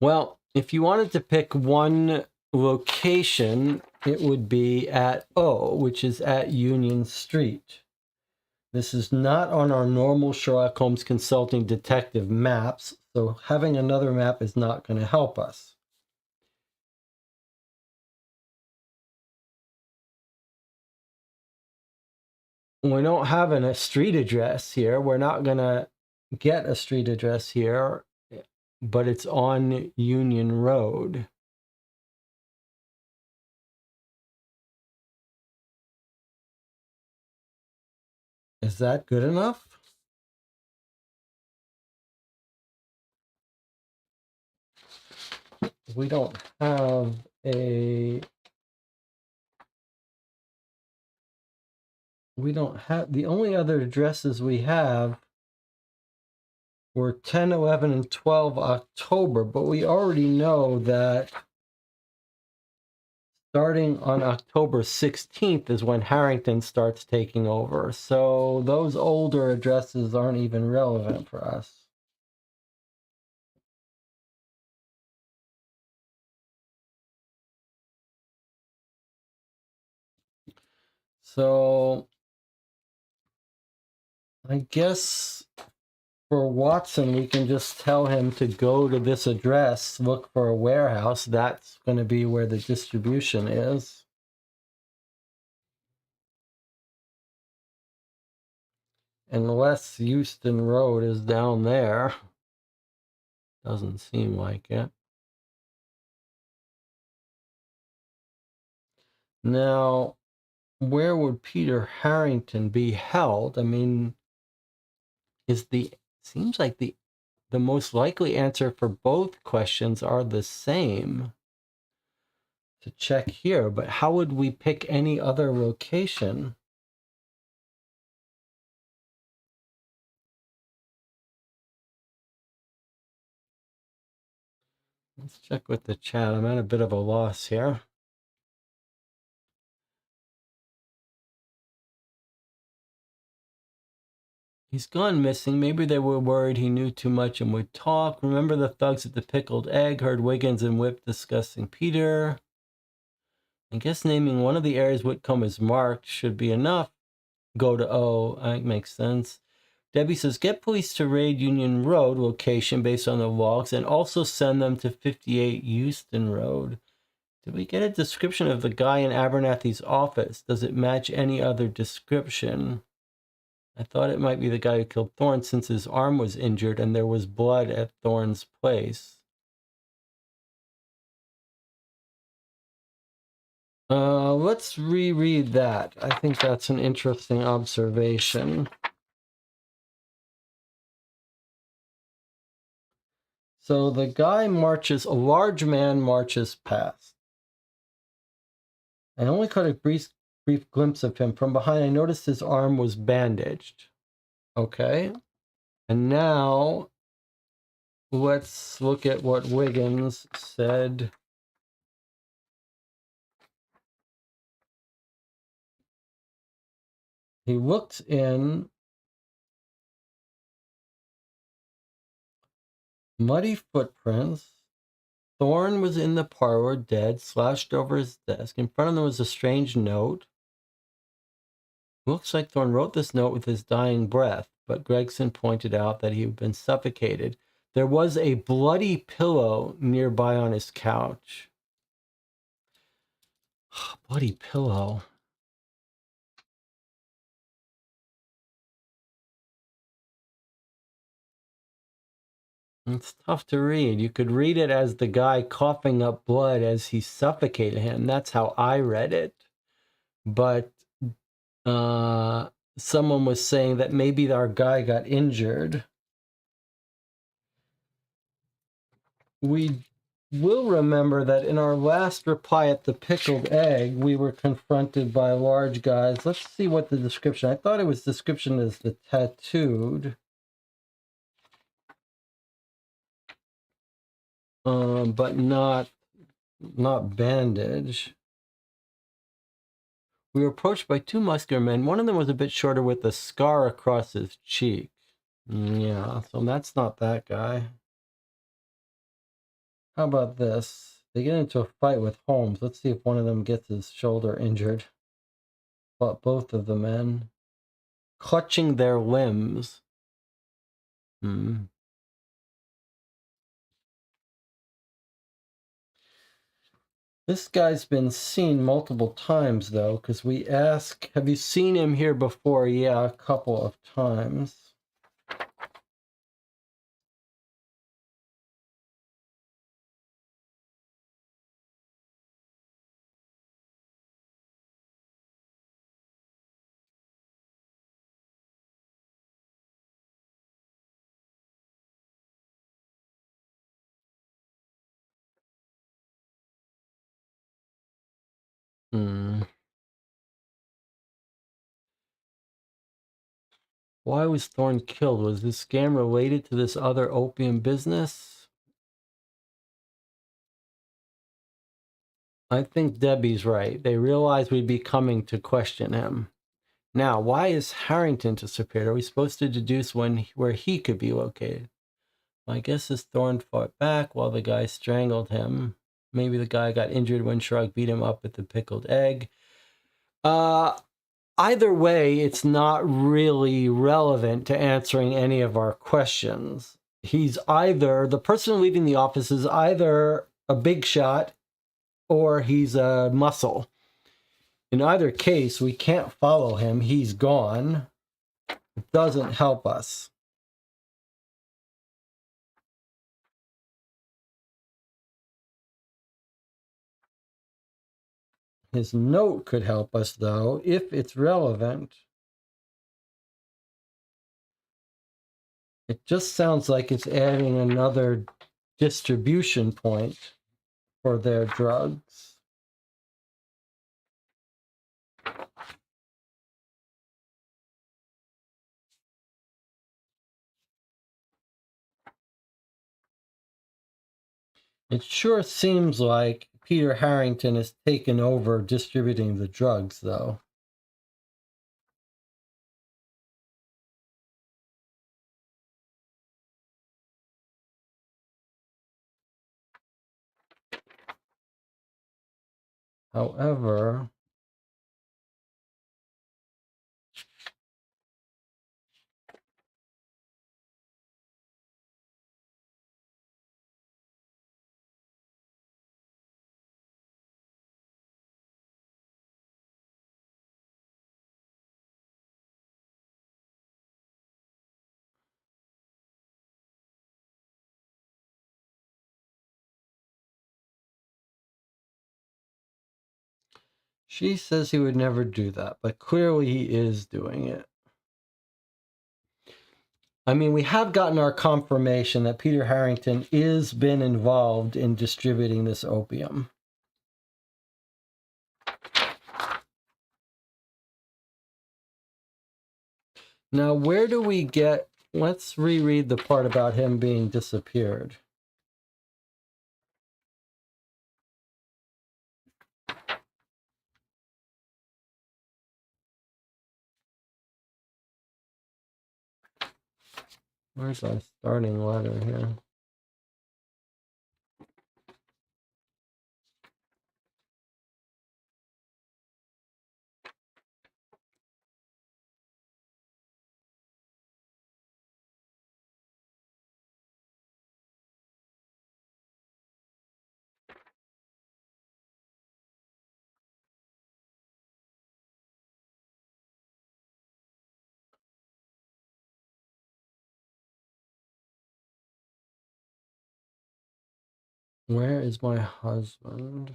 Well, if you wanted to pick one location, it would be at O, which is at Union Street. This is not on our normal Sherlock Holmes Consulting detective maps, so having another map is not going to help us. We don't have a street address here. We're not going to get a street address here, but it's on Union Road. Is that good enough? We don't have the only other addresses we have were 10, 11, and 12 October, but we already know that starting on October 16th is when Harrington starts taking over. So those older addresses aren't even relevant for us. So I guess for Watson, we can just tell him to go to this address, look for a warehouse. That's going to be where the distribution is. Unless Euston Road is down there. Doesn't seem like it. Now, where would Peter Harrington be held? I mean, seems like the most likely answer for both questions are the same to check here, but how would we pick any other location? Let's check with the chat. I'm at a bit of a loss here. He's gone missing. Maybe they were worried he knew too much and would talk. Remember the thugs at the Pickled Egg heard Wiggins and Whip discussing Peter. I guess naming one of the areas Whitcomb is marked should be enough. Go to O. I think makes sense. Debbie says, get police to raid Union Road location based on the logs and also send them to 58 Euston Road. Did we get a description of the guy in Abernathy's office? Does it match any other description? I thought it might be the guy who killed Thorne since his arm was injured and there was blood at Thorne's place. Let's reread that. I think that's an interesting observation. So the guy marches, a large man marches past. I only caught a brief glimpse of him. From behind, I noticed his arm was bandaged. Okay. And now let's look at what Wiggins said. He looked in. Muddy footprints. Thorne was in the parlor, dead, slouched over his desk. In front of him was a strange note. Looks like Thorne wrote this note with his dying breath, but Gregson pointed out that he had been suffocated. There was a bloody pillow nearby on his couch. Bloody pillow. It's tough to read. You could read it as the guy coughing up blood as he suffocated him. That's how I read it. But someone was saying that maybe our guy got injured. We will remember that in our last reply at the Pickled Egg, we were confronted by large guys. Let's see what the description. I thought it was description as the tattooed. but not bandage. We were approached by two muscular men. One of them was a bit shorter with a scar across his cheek. Yeah, so that's not that guy. How about this? They get into a fight with Holmes. Let's see if one of them gets his shoulder injured. But both of the men clutching their limbs. This guy's been seen multiple times, though, because we ask, have you seen him here before? Yeah, a couple of times. Why was Thorne killed? Was this scam related to this other opium business? I think Debbie's right. They realized we'd be coming to question him. Now, why is Harrington disappeared? Are we supposed to deduce where he could be located? My guess is Thorne fought back while the guy strangled him. Maybe the guy got injured when Shrug beat him up with the pickled egg. Either way, it's not really relevant to answering any of our questions. The person leaving the office is either a big shot or he's a muscle. In either case, we can't follow him. He's gone. It doesn't help us. His note could help us, though, if it's relevant. It just sounds like it's adding another distribution point for their drugs. It sure seems like Peter Harrington has taken over distributing the drugs, though. However, she says he would never do that, but clearly he is doing it. I mean, we have gotten our confirmation that Peter Harrington is been involved in distributing this opium. Now, where do we get... Let's reread the part about him being disappeared. Where's our starting letter here? Where is my husband?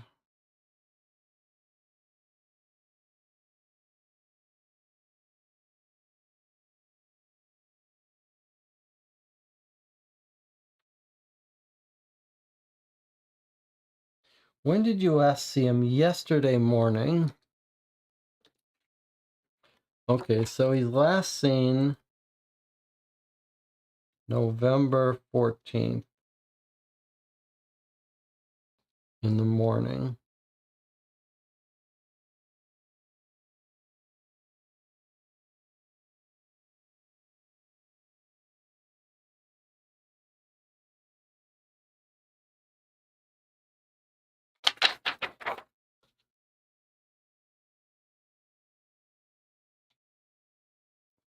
When did you last see him? Yesterday morning. Okay, so he's last seen November 14th. in the morning.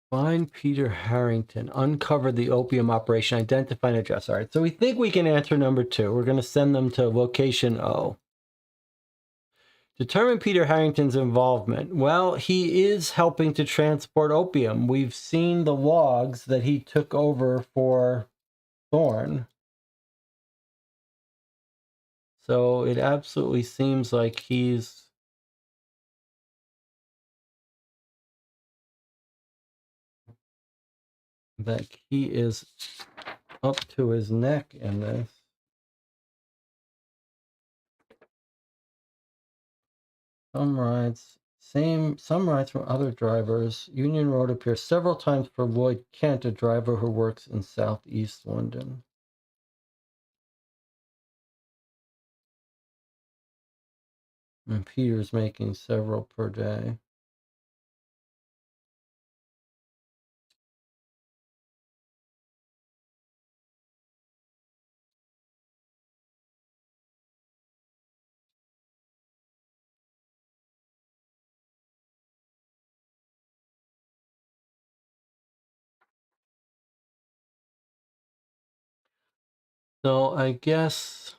Find Peter Harrington. Uncover the opium operation. Identify an address. All right. So we think we can answer number 2. We're going to send them to location O. Determine Peter Harrington's involvement. Well, he is helping to transport opium. We've seen the logs that he took over for Thorne. So it absolutely seems like he is up to his neck in this. Some rides from other drivers. Union Road appears several times for Lloyd Kent, a driver who works in southeast London. And Peter's making several per day. So I guess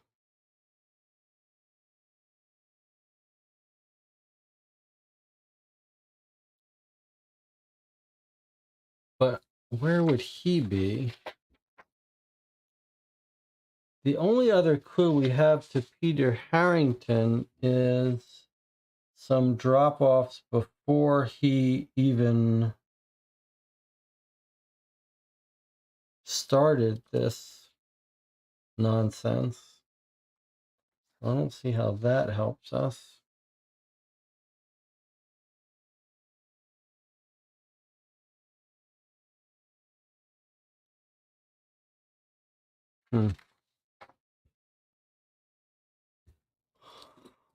but where would he be? The only other clue we have to Peter Harrington is some drop-offs before he even started this nonsense. I don't see how that helps us.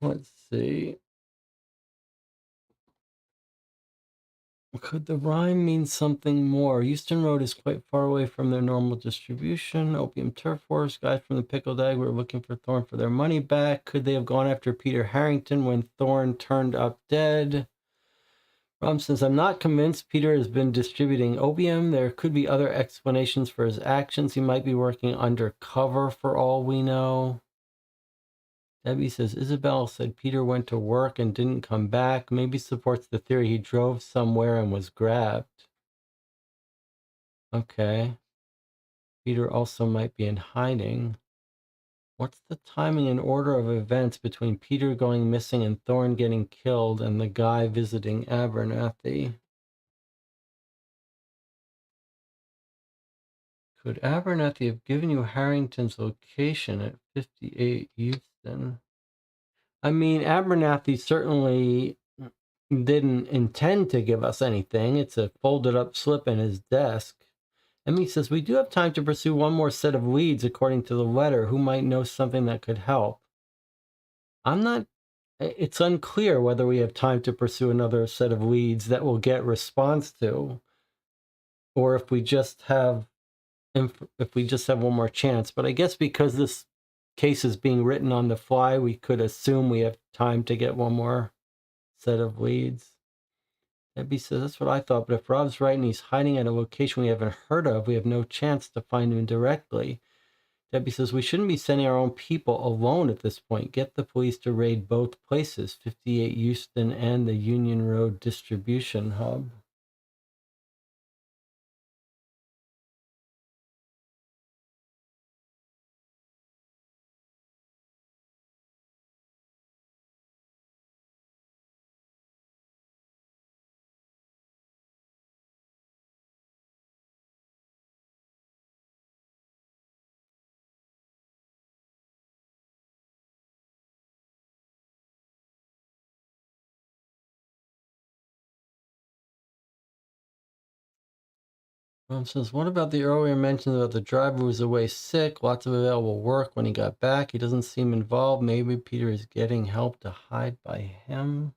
Let's see. Could the rhyme mean something more? Euston Road is quite far away from their normal distribution. Opium turf wars. Guys from the Pickled Egg were looking for Thorne for their money back. Could they have gone after Peter Harrington when Thorne turned up dead? Since I'm not convinced Peter has been distributing opium, there could be other explanations for his actions. He might be working undercover for all we know. Debbie says, Isabel said Peter went to work and didn't come back. Maybe supports the theory he drove somewhere and was grabbed. Okay. Peter also might be in hiding. What's the timing and order of events between Peter going missing and Thorne getting killed and the guy visiting Abernathy? Could Abernathy have given you Harrington's location at 58 Euston? I mean, Abernathy certainly didn't intend to give us anything. It's a folded up slip in his desk. Emmy says, we do have time to pursue one more set of leads according to the letter. Who might know something that could help? It's unclear whether we have time to pursue another set of leads that we'll get response to, or if we just have one more chance. But I guess because this case is being written on the fly, we could assume we have time to get one more set of leads. Debbie says, that's what I thought, but if Rob's right and he's hiding at a location we haven't heard of, we have no chance to find him directly. Debbie says, we shouldn't be sending our own people alone at this point. Get the police to raid both places, 58 Euston and the Union Road distribution hub. Says, what about the earlier mention about the driver who was away sick? Lots of available work when he got back. He doesn't seem involved. Maybe Peter is getting help to hide by him.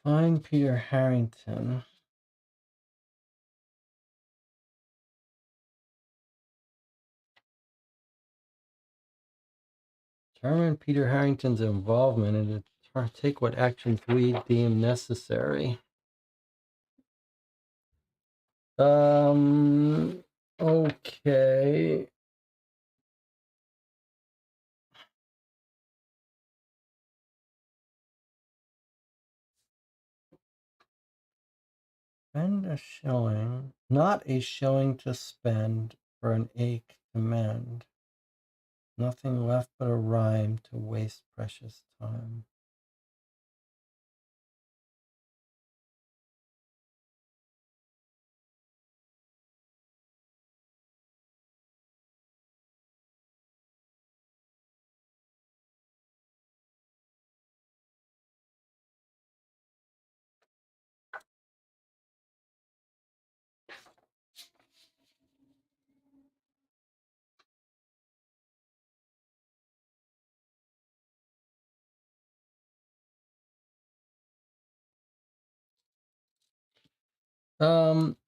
Find Peter Harrington. Determine Peter Harrington's involvement and take what actions we deem necessary. Okay. Spend a shilling, not a shilling to spend for an ache to mend. Nothing left but a rhyme to waste precious time.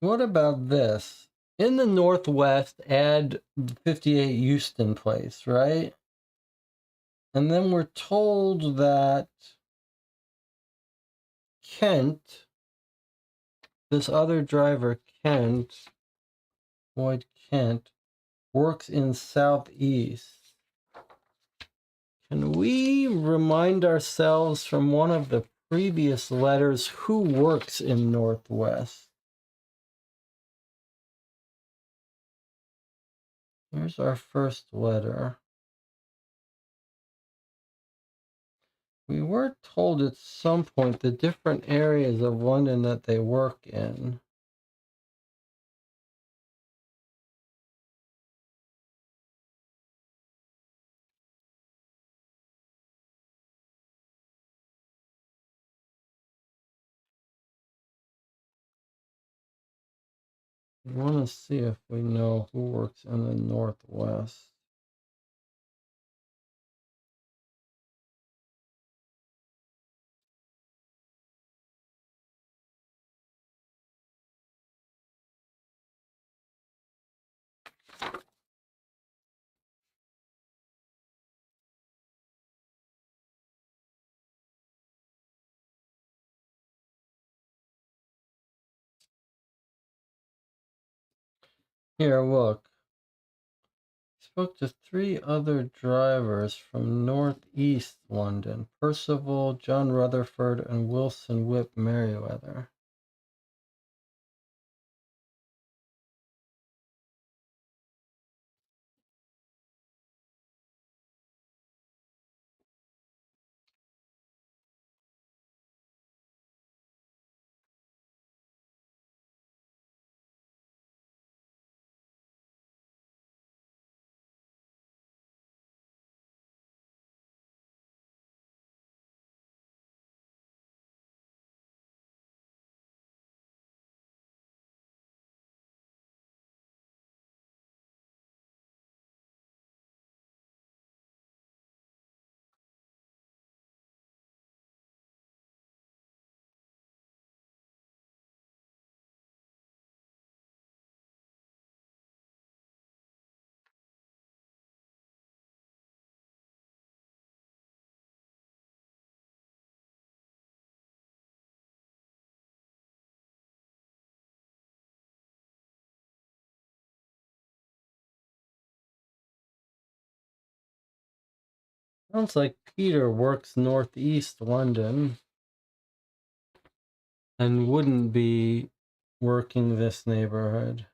What about this? In the Northwest, add 58 Euston Place, right? And then we're told that Kent, this other driver, Lloyd Kent, works in Southeast. Can we remind ourselves from one of the previous letters who works in Northwest? Here's our first letter. We were told at some point the different areas of London that they work in. We want to see if we know who works in the Northwest. Here, look. Spoke to 3 other drivers from northeast London: Percival, John Rutherford, and Wilson Whip Merriweather. Sounds like Peter works northeast London and wouldn't be working this neighborhood.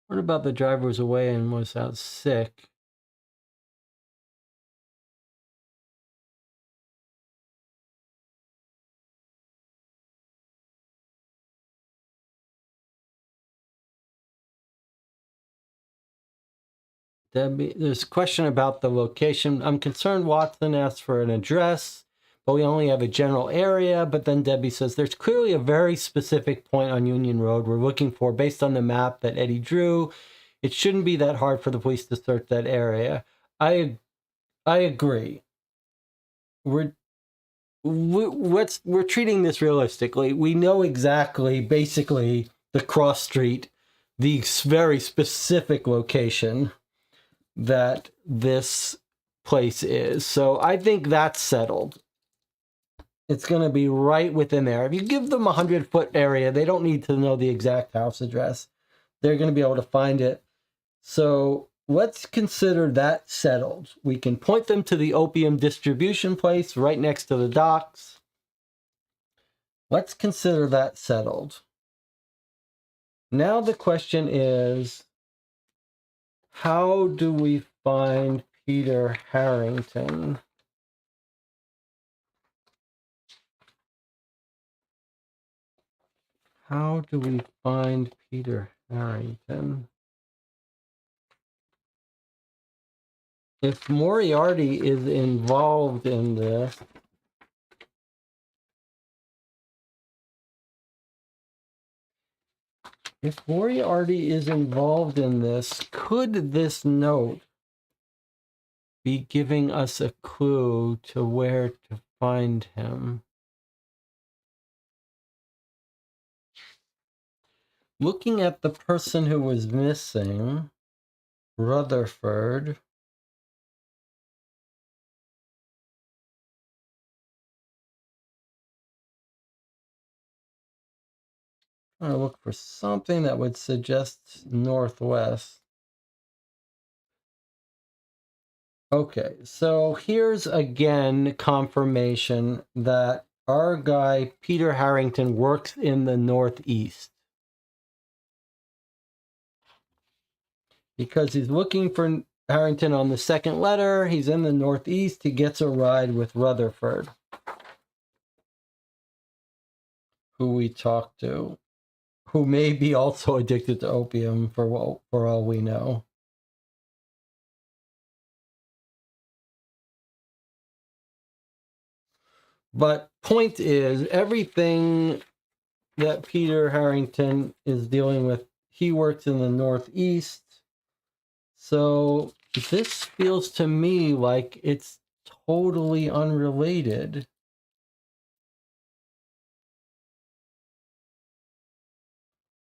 What about the driver was away and was out sick? Debbie, there's a question about the location. I'm concerned Watson asked for an address, but we only have a general area. But then Debbie says there's clearly a very specific point on Union Road we're looking for based on the map that Eddie drew. It shouldn't be that hard for the police to search that area. I agree. We're treating this realistically. We know exactly, basically, the cross street, the very specific location that this place is. So I think that's settled. It's going to be right within there. If you give them a 100-foot area, they don't need to know the exact house address. They're going to be able to find it. So let's consider that settled. We can point them to the opium distribution place right next to the docks. Let's consider that settled. Now the question is, how do we find Peter Harrington? How do we find Peter Harrington? If Moriarty is involved in this, could this note be giving us a clue to where to find him? Looking at the person who was missing, Rutherford, I'm gonna look for something that would suggest northwest. Okay, so here's again confirmation that our guy Peter Harrington works in the Northeast. Because he's looking for Harrington on the second letter, he's in the Northeast, he gets a ride with Rutherford, who we talked to, who may be also addicted to opium for all we know. But point is, everything that Peter Harrington is dealing with, he works in the Northeast. So this feels to me like it's totally unrelated.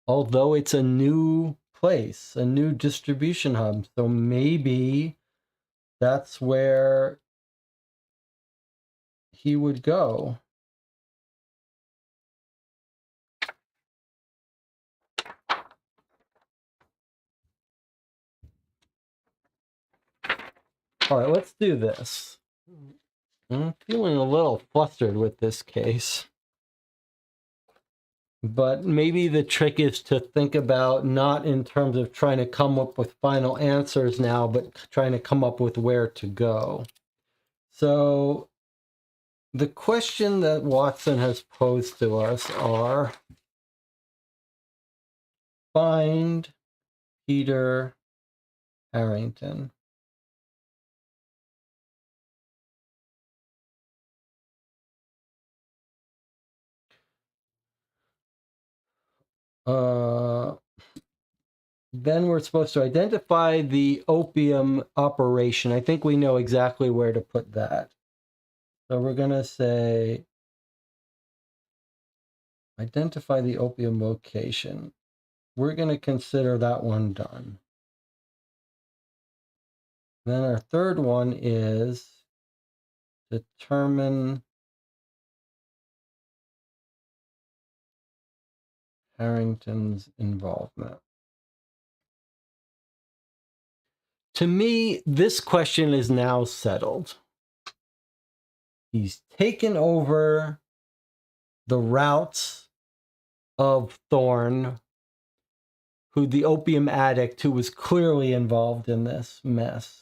Although it's a new place, a new distribution hub. So maybe that's where he would go. All right, let's do this. I'm feeling a little flustered with this case. But maybe the trick is to think about not in terms of trying to come up with final answers now, but trying to come up with where to go. So the question that Watson has posed to us are, find Peter Harrington. Then we're supposed to identify the opium operation. I think we know exactly where to put that. So we're going to say, identify the opium location. We're going to consider that one done. Then our third one is determine Harrington's involvement. To me, this question is now settled. He's taken over the routes of Thorne, the opium addict who was clearly involved in this mess.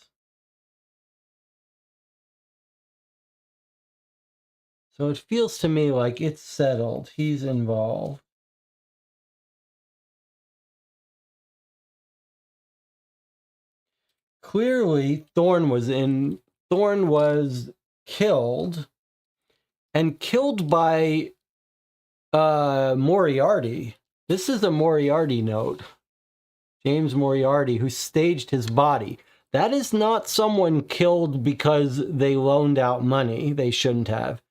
So it feels to me like it's settled. He's involved. Clearly, Thorne was killed, and killed by Moriarty. This is a Moriarty note. James Moriarty, who staged his body. That is not someone killed because they loaned out money they shouldn't have.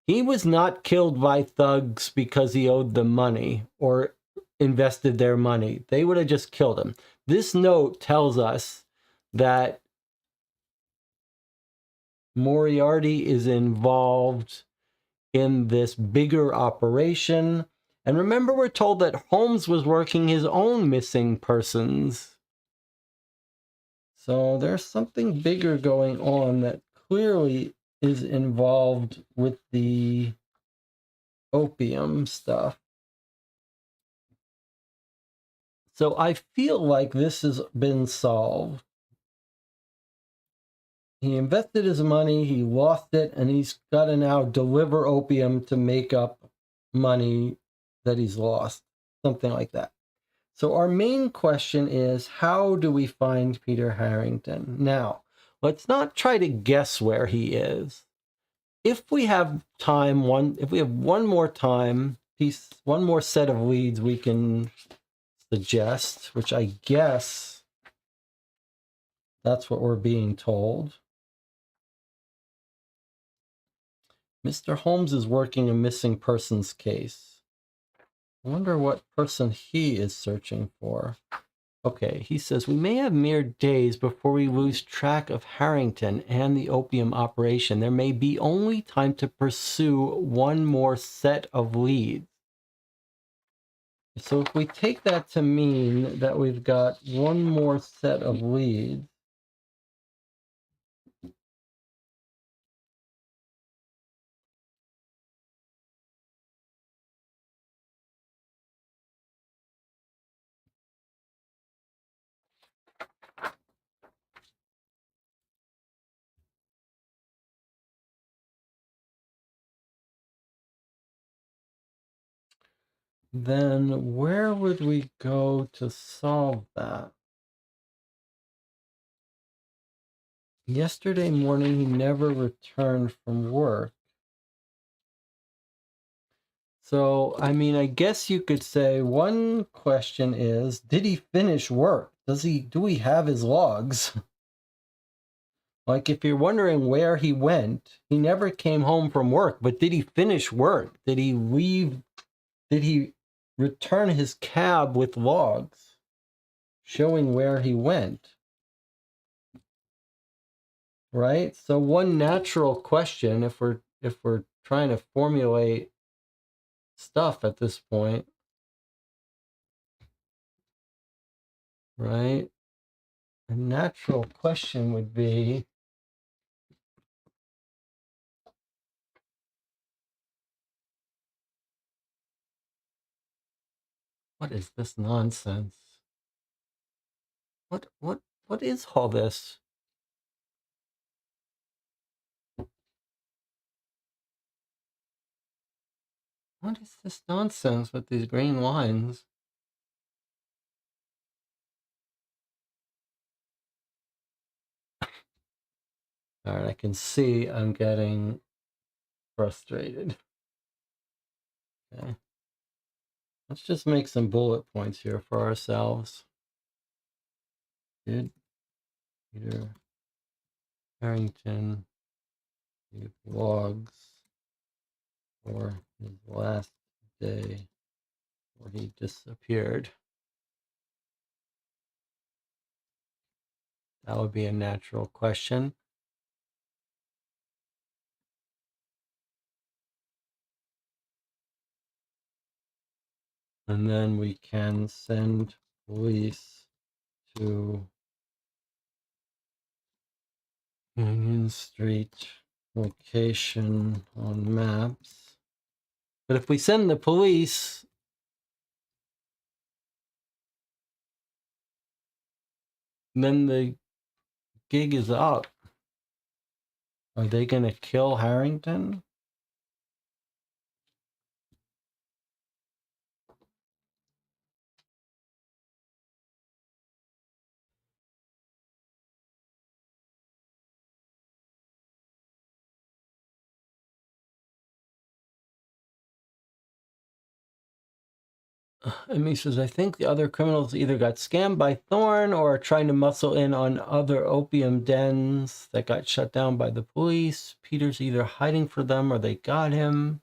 He was not killed by thugs because he owed them money or invested their money. They would have just killed him. This note tells us that Moriarty is involved in this bigger operation. And remember, we're told that Holmes was working his own missing persons. So there's something bigger going on that clearly is involved with the opium stuff. So I feel like this has been solved. He invested his money, he lost it, and he's got to now deliver opium to make up money that he's lost. Something like that. So our main question is, how do we find Peter Harrington? Now, let's not try to guess where he is. If we have time, if we have one more set of leads we can suggest, which I guess that's what we're being told. Mr. Holmes is working a missing persons case. I wonder what person he is searching for. Okay, he says, we may have mere days before we lose track of Harrington and the opium operation. There may be only time to pursue one more set of leads. So if we take that to mean that we've got one more set of leads, then where would we go to solve that? Yesterday morning, he never returned from work. So, I mean, I guess you could say one question is, did he finish work? Do we have his logs? Like, if you're wondering where he went, he never came home from work, but did he finish work? Did he leave? Did he return his cab with logs showing where he went? Right? So one natural question, if we're trying to formulate stuff at this point, right? A natural question would be, what is this nonsense? What is all this? What is this nonsense with these green lines? All right, I can see I'm getting frustrated. Okay. Let's just make some bullet points here for ourselves. Did Peter Harrington leave logs for his last day where he disappeared? That would be a natural question. And then we can send police to Union Street location on maps. But if we send the police, then the gig is up. Are they going to kill Harrington? Amy says, I think the other criminals either got scammed by Thorne or are trying to muscle in on other opium dens that got shut down by the police. Peter's either hiding for them or they got him.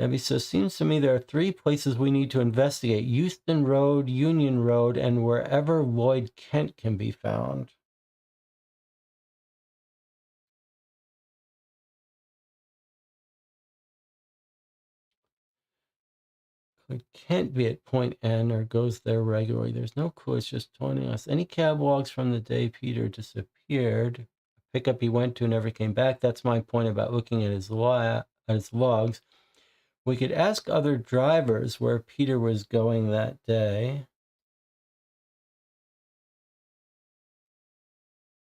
Debbie says, seems to me there are 3 places we need to investigate: Euston Road, Union Road, and wherever Lloyd Kent can be found. It can't be at point N or goes there regularly. There's no clue. It's just taunting us. Any cab logs from the day Peter disappeared? Pickup he went to never came back. That's my point about looking at his logs. We could ask other drivers where Peter was going that day.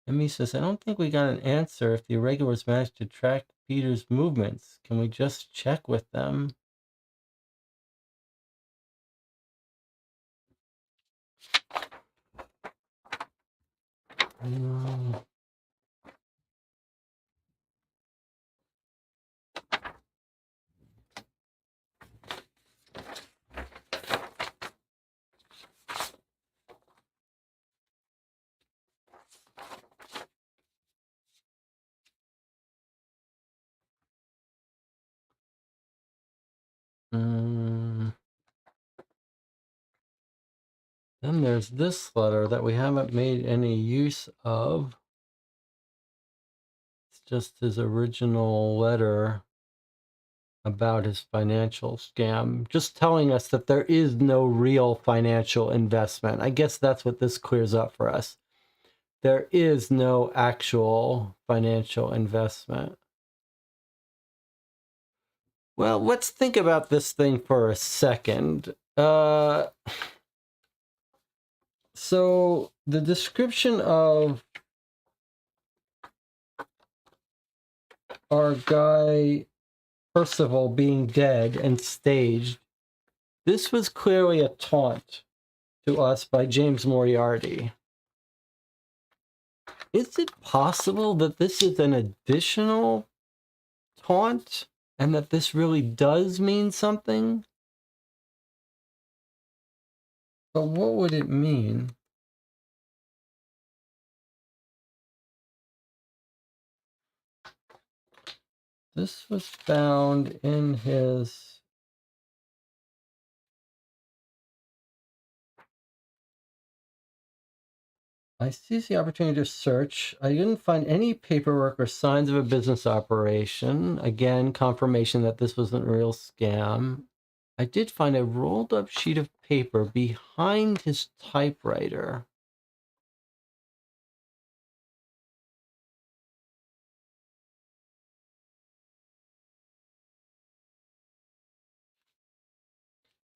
Emmy says, I don't think we got an answer if the irregulars managed to track Peter's movements. Can we just check with them? Then there's this letter that we haven't made any use of. It's just his original letter about his financial scam, just telling us that there is no real financial investment. I guess that's what this clears up for us. There is no actual financial investment. Well, let's think about this thing for a second. So the description of our guy Percival being dead and staged, this was clearly a taunt to us by James Moriarty. Is it possible that this is an additional taunt and that this really does mean something? But what would it mean? This was found in his... I seized the opportunity to search. I didn't find any paperwork or signs of a business operation. Again, confirmation that this wasn't a real scam. I did find a rolled up sheet of paper behind his typewriter.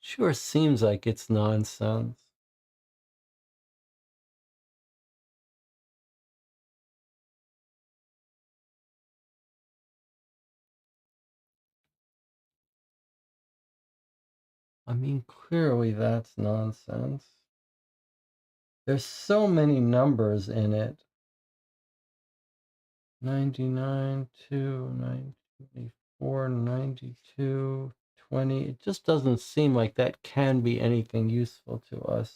Sure seems like it's nonsense. I mean, clearly that's nonsense. There's so many numbers in it. 99, 2, 94, 92, 20. It just doesn't seem like that can be anything useful to us.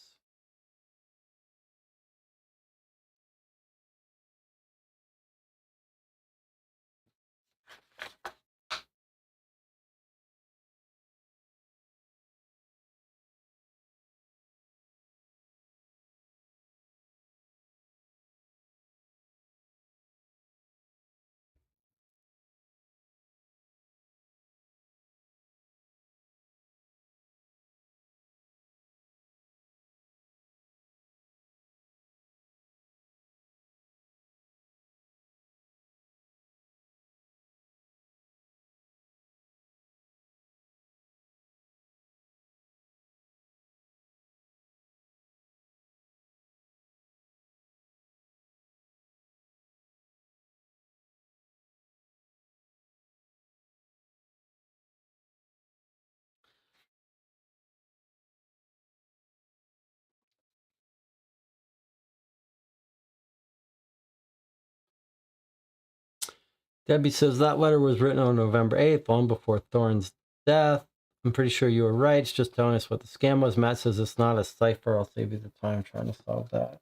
Debbie says that letter was written on November 8th, long before Thorne's death. I'm pretty sure you were right. It's just telling us what the scam was. Matt says it's not a cipher. I'll save you the time trying to solve that.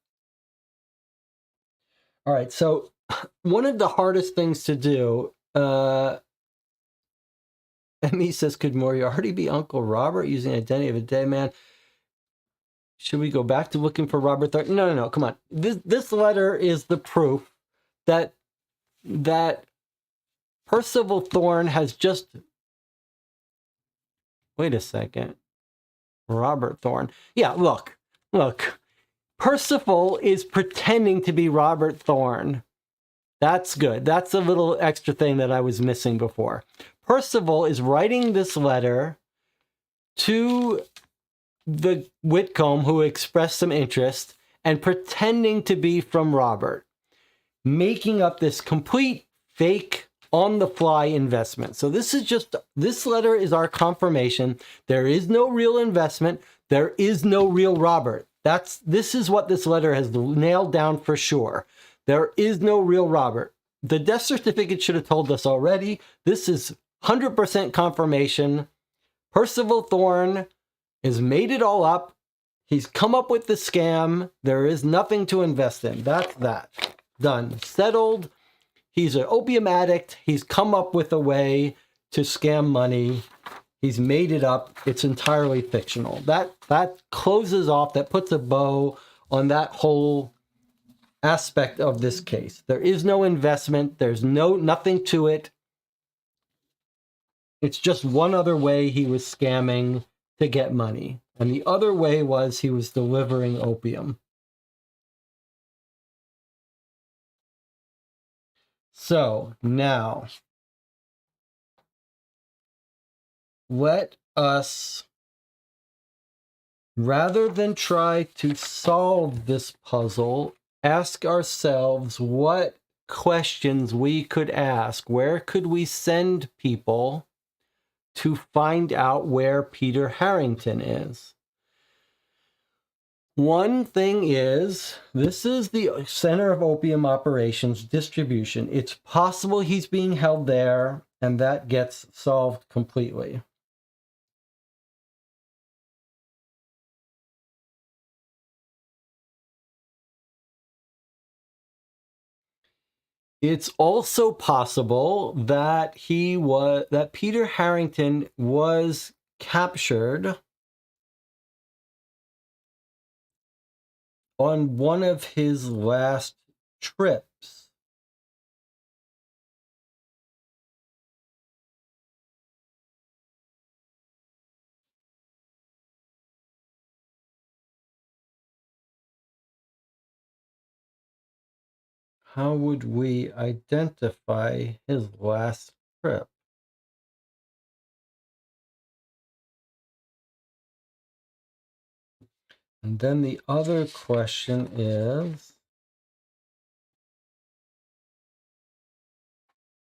All right, so one of the hardest things to do, Emmy says, could Moriarty be Uncle Robert using the identity of a dead man? Should we go back to looking for Robert Thorne? No, come on. This letter is the proof that Percival Thorne has just... Wait a second. Robert Thorne. Yeah, look. Percival is pretending to be Robert Thorne. That's good. That's a little extra thing that I was missing before. Percival is writing this letter to the Whitcomb, who expressed some interest, and pretending to be from Robert, making up this complete fake on-the-fly investment. So this letter is our confirmation. There is no real investment. There is no real Robert. This is what this letter has nailed down for sure. There is no real Robert. The death certificate should have told us already. This is 100% confirmation. Percival Thorne has made it all up. He's come up with the scam. There is nothing to invest in. That's that. Done. Settled. He's an opium addict. He's come up with a way to scam money. He's made it up. It's entirely fictional. That closes off, that puts a bow on that whole aspect of this case. There is no investment. There's nothing to it. It's just one other way he was scamming to get money. And the other way was he was delivering opium. So now, let us, rather than try to solve this puzzle, ask ourselves what questions we could ask. Where could we send people to find out where Peter Harrington is? One thing is, this is the center of opium operations distribution. It's possible he's being held there, and that gets solved completely. It's also possible that Peter Harrington was captured on one of his last trips. How would we identify his last trip? And then the other question is,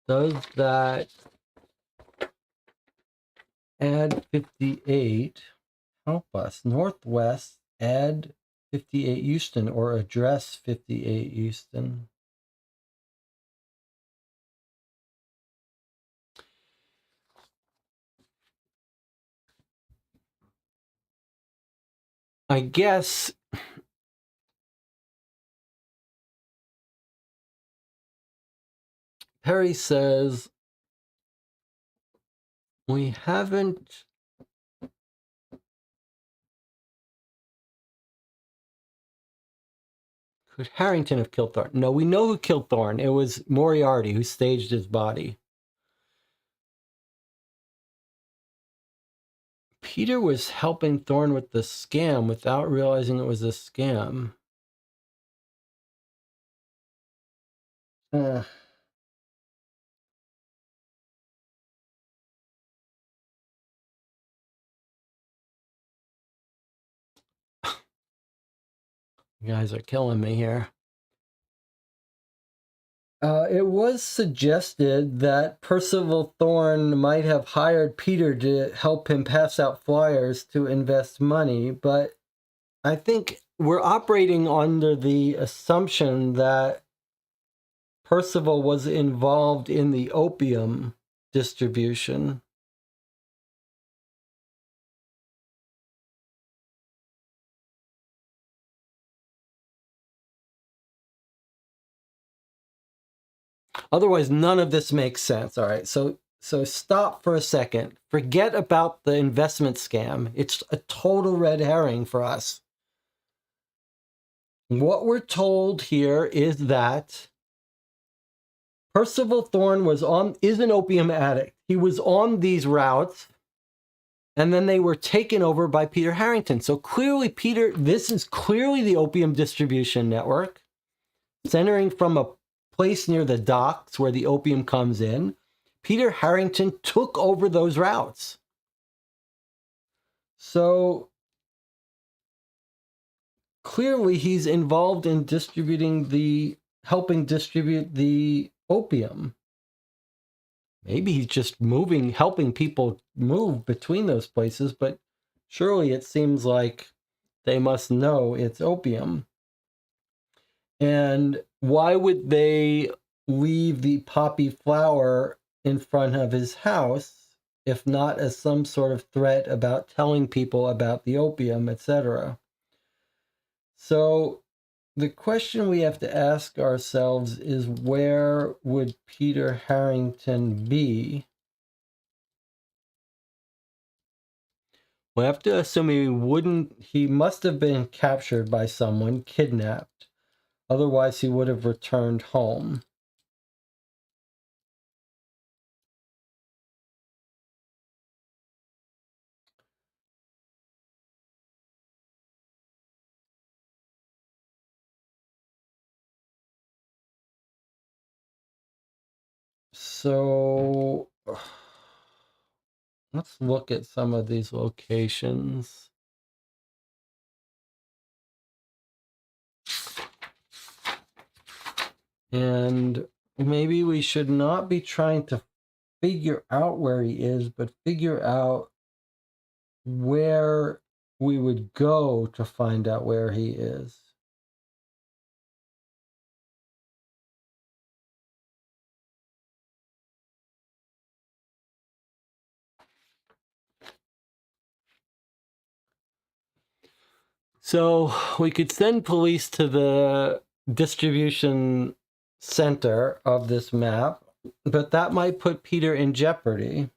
does that add 58 help us? Northwest, add 58 Houston, or address 58 Houston? I guess Perry says we haven't. Could Harrington have killed Thorne? No, we know who killed Thorne. It was Moriarty who staged his body. Peter was helping Thorne with the scam without realizing it was a scam. You guys are killing me here. It was suggested that Percival Thorne might have hired Peter to help him pass out flyers to invest money, but I think we're operating under the assumption that Percival was involved in the opium distribution. Otherwise, none of this makes sense. All right, so stop for a second. Forget about the investment scam. It's a total red herring for us. What we're told here is that Percival Thorne is an opium addict. He was on these routes, and then they were taken over by Peter Harrington. So clearly, this is clearly the opium distribution network, centering from a place near the docks where the opium comes in. Peter Harrington took over those routes. So clearly he's involved in helping distribute the opium. Maybe he's just helping people move between those places, but surely it seems like they must know it's opium. And why would they leave the poppy flower in front of his house, if not as some sort of threat about telling people about the opium, etc.? So the question we have to ask ourselves is, where would Peter Harrington be? We have to assume he must have been captured by someone, kidnapped. Otherwise, he would have returned home. So let's look at some of these locations. And maybe we should not be trying to figure out where he is, but figure out where we would go to find out where he is. So we could send police to the distribution center of this map, but that might put Peter in jeopardy.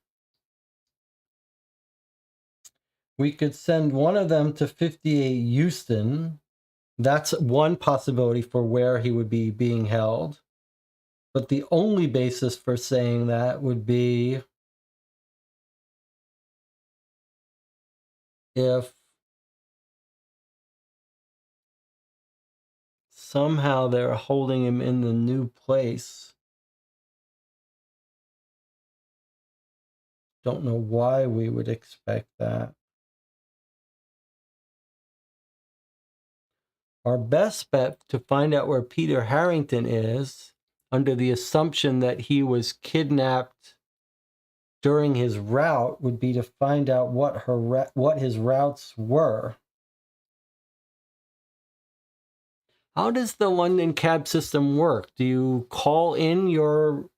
We could send one of them to 58 Euston. That's one possibility for where he would be being held. But the only basis for saying that would be if somehow they're holding him in the new place. Don't know why we would expect that. Our best bet to find out where Peter Harrington is, under the assumption that he was kidnapped during his route, would be to find out what his routes were. How does the London cab system work? Do you call in do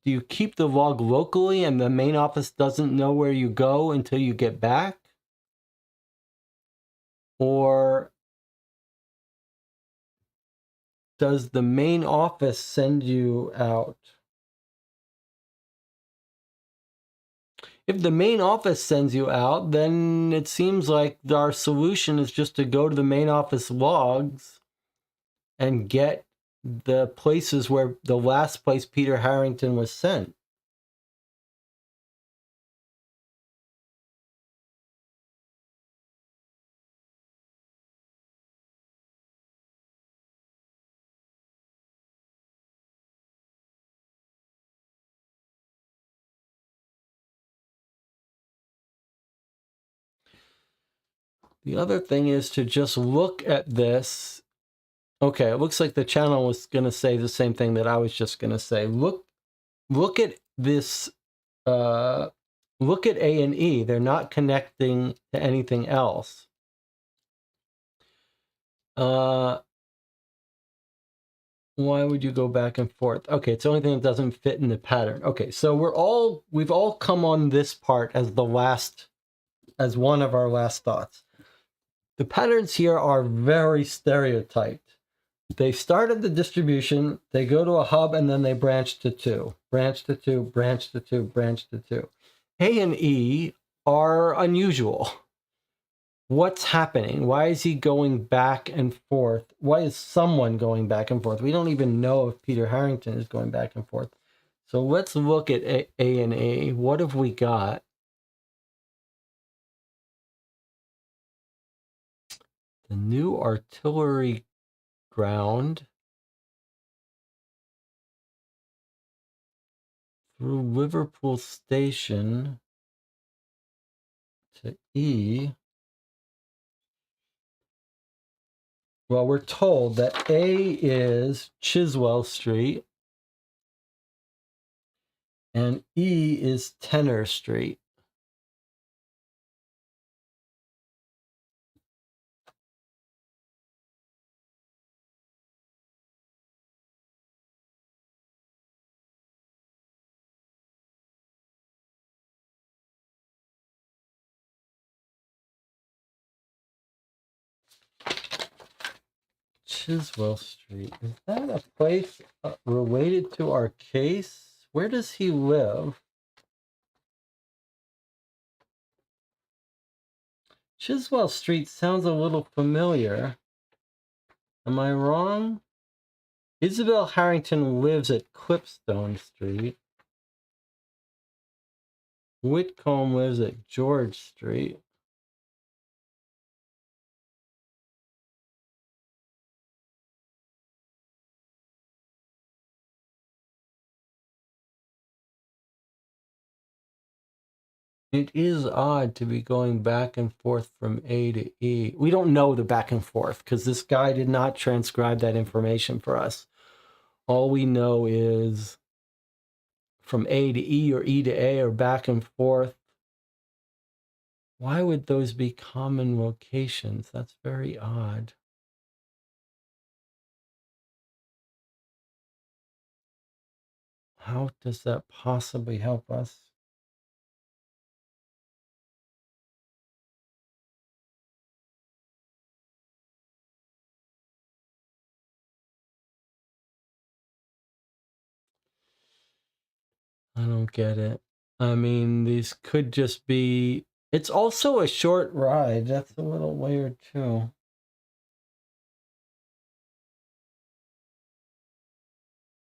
you keep the log locally and the main office doesn't know where you go until you get back? Or does the main office send you out? If the main office sends you out, then it seems like our solution is just to go to the main office logs and get the places where the last place Peter Harrington was sent. The other thing is to just look at this. Okay, it looks like the channel was going to say the same thing that I was just going to say. Look at this. Look at A and E. They're not connecting to anything else. Why would you go back and forth? Okay, it's the only thing that doesn't fit in the pattern. Okay, so we've all come on this part as one of our last thoughts. The patterns here are very stereotyped. They start at the distribution, they go to a hub, and then they branch to two, branch to two, branch to two, branch to two. A and E are unusual. What's happening? Why is he going back and forth? Why is someone going back and forth? We don't even know if Peter Harrington is going back and forth. So let's look at A and E. What have we got? The new artillery ground through Liverpool Station to E. Well, we're told that A is Chiswell Street and E is Tenor Street. Chiswell Street. Is that a place related to our case? Where does he live? Chiswell Street sounds a little familiar. Am I wrong? Isabel Harrington lives at Clipstone Street. Whitcomb lives at George Street. It is odd to be going back and forth from A to E. We don't know the back and forth because this guy did not transcribe that information for us. All we know is from A to E or E to A or back and forth. Why would those be common locations? That's very odd. How does that possibly help us? I don't get it. I mean, these could just be... It's also a short ride. That's a little weird, too.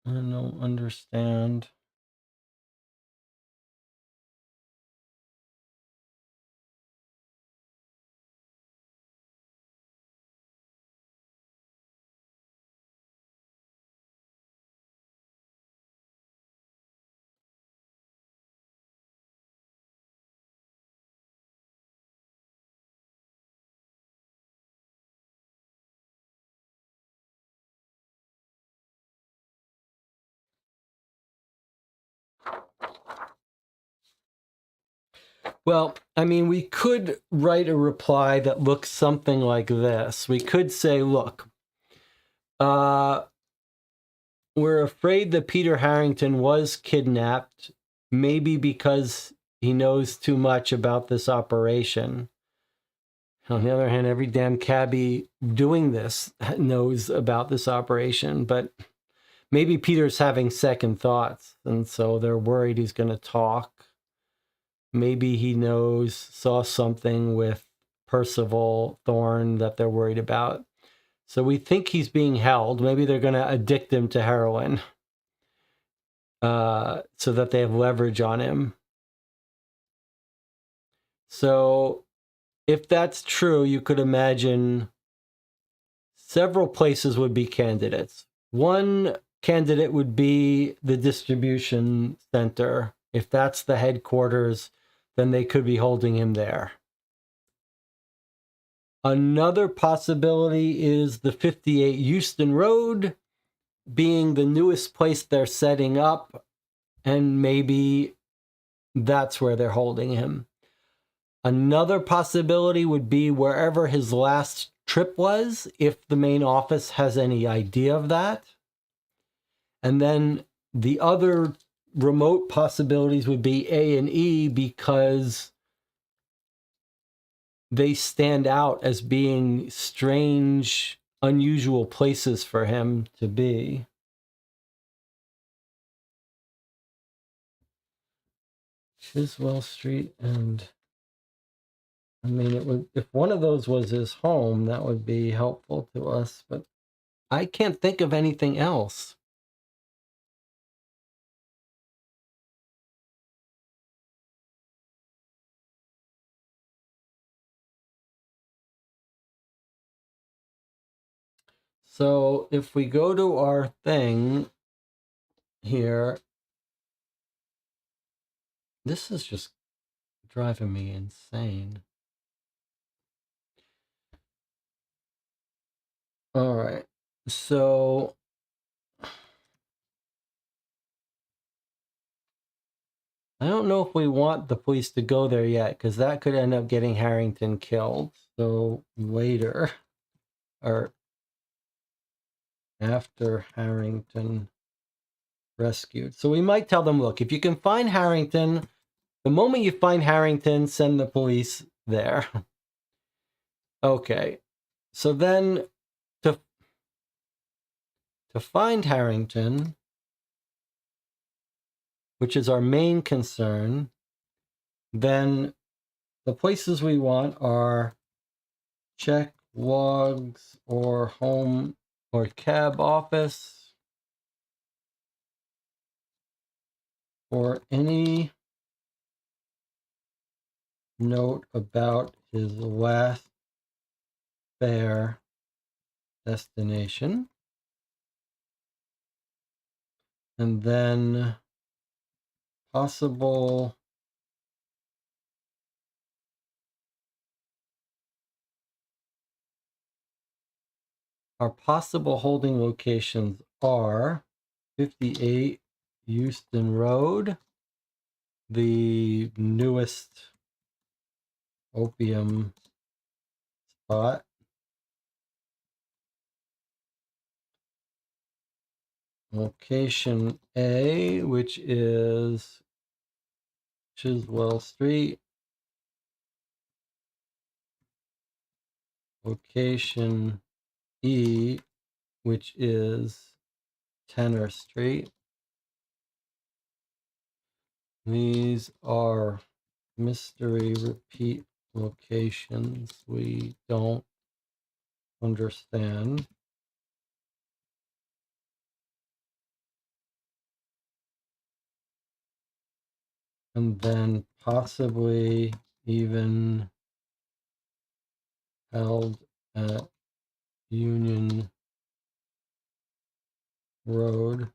I don't understand. Well, I mean, we could write a reply that looks something like this. We could say, look, we're afraid that Peter Harrington was kidnapped, maybe because he knows too much about this operation. On the other hand, every damn cabbie doing this knows about this operation, but maybe Peter's having second thoughts, and so they're worried he's going to talk. Maybe he saw something with Percival Thorne that they're worried about. So we think he's being held. Maybe they're going to addict him to heroin so that they have leverage on him. So if that's true, you could imagine several places would be candidates. One candidate would be the distribution center. If that's the headquarters, then they could be holding him there. Another possibility is the 58 Euston Road being the newest place they're setting up, and maybe that's where they're holding him. Another possibility would be wherever his last trip was, if the main office has any idea of that. And then the other remote possibilities would be A and E because they stand out as being strange, unusual places for him to be. Chiswell Street, and I mean, it would, if one of those was his home, that would be helpful to us, but I can't think of anything else. So if we go to our thing here, this is just driving me insane. All right. So I don't know if we want the police to go there yet, because that could end up getting Harrington killed. So later, or after Harrington rescued. So we might tell them, look, if you can find Harrington, the moment you find Harrington, send the police there. Okay. So then to find Harrington, which is our main concern, then the places we want are check logs or home or cab office or any note about his last fare destination. And then possible our possible holding locations are 58 Houston Road, the newest opium spot. Location A, which is Chiswell Street. Location E, which is Tenor Street. These are mystery repeat locations we don't understand. And then possibly even held at Union Road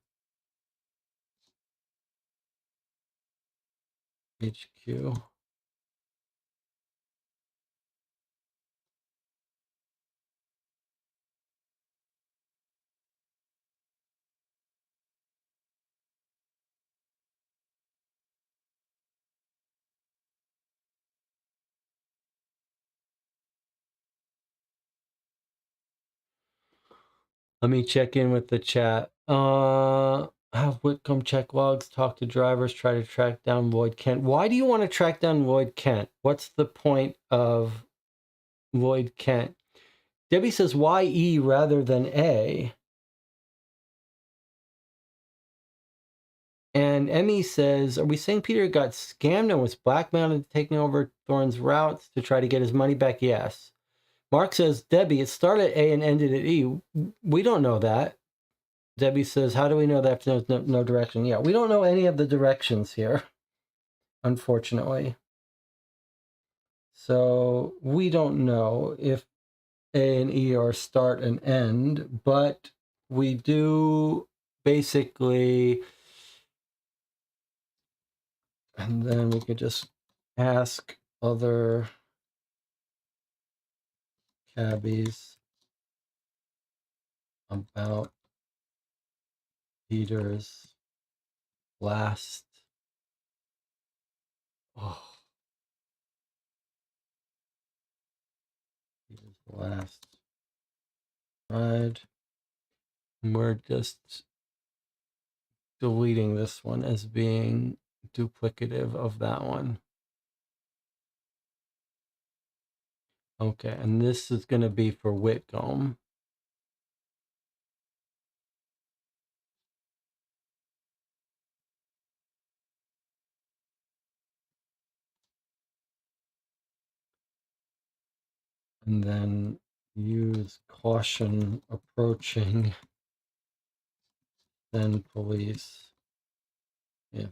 HQ. Let me check in with the chat. Have Whitcomb check logs, talk to drivers, try to track down Lloyd Kent. Why do you want to track down Lloyd Kent? What's the point of Lloyd Kent? Debbie says, why E rather than A? And Emmy says, are we saying Peter got scammed and was blackmailed into taking over Thorne's routes to try to get his money back? Yes. Mark says, Debbie, it started at A and ended at E. We don't know that. Debbie says, how do we know that there's no direction? Yeah, we don't know any of the directions here, unfortunately. So we don't know if A and E are start and end, but we do basically, and then we could just ask other cabbies about Peter's last, Peter's last ride. And we're just deleting this one as being duplicative of that one. Okay, and this is going to be for Whitcomb. And then use caution approaching, then police. Yeah,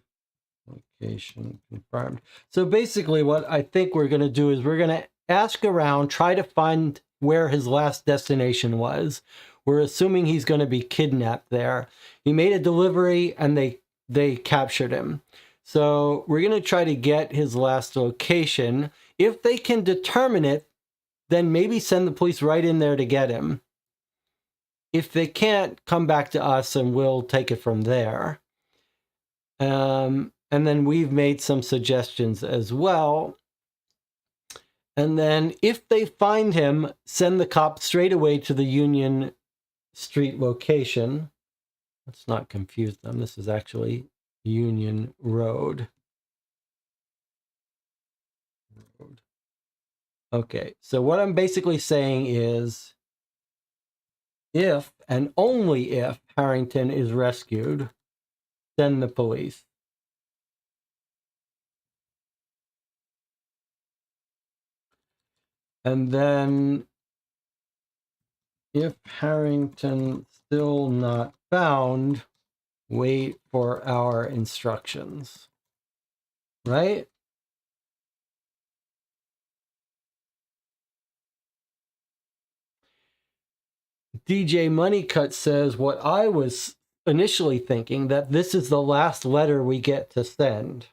location confirmed. So basically what I think we're going to do is we're going to ask around, try to find where his last destination was. We're assuming he's going to be kidnapped there. He made a delivery and they captured him. So we're going to try to get his last location. If they can determine it, then maybe send the police right in there to get him. If they can't, come back to us and we'll take it from there. And then we've made some suggestions as well. And then if they find him, send the cop straight away to the Union Street location. Let's not confuse them. This is actually Union Road. Okay, so what I'm basically saying is if and only if Harrington is rescued, send the police. And then if Harrington still not found, wait for our instructions. Right? DJ Moneycut says what I was initially thinking, that this is the last letter we get to send.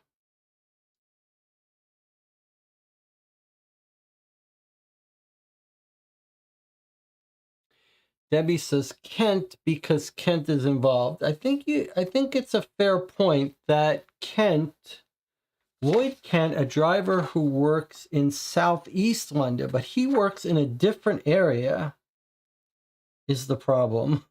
Debbie says Kent because Kent is involved. I think it's a fair point that Kent, Lloyd Kent, a driver who works in Southeast London, but he works in a different area, is the problem.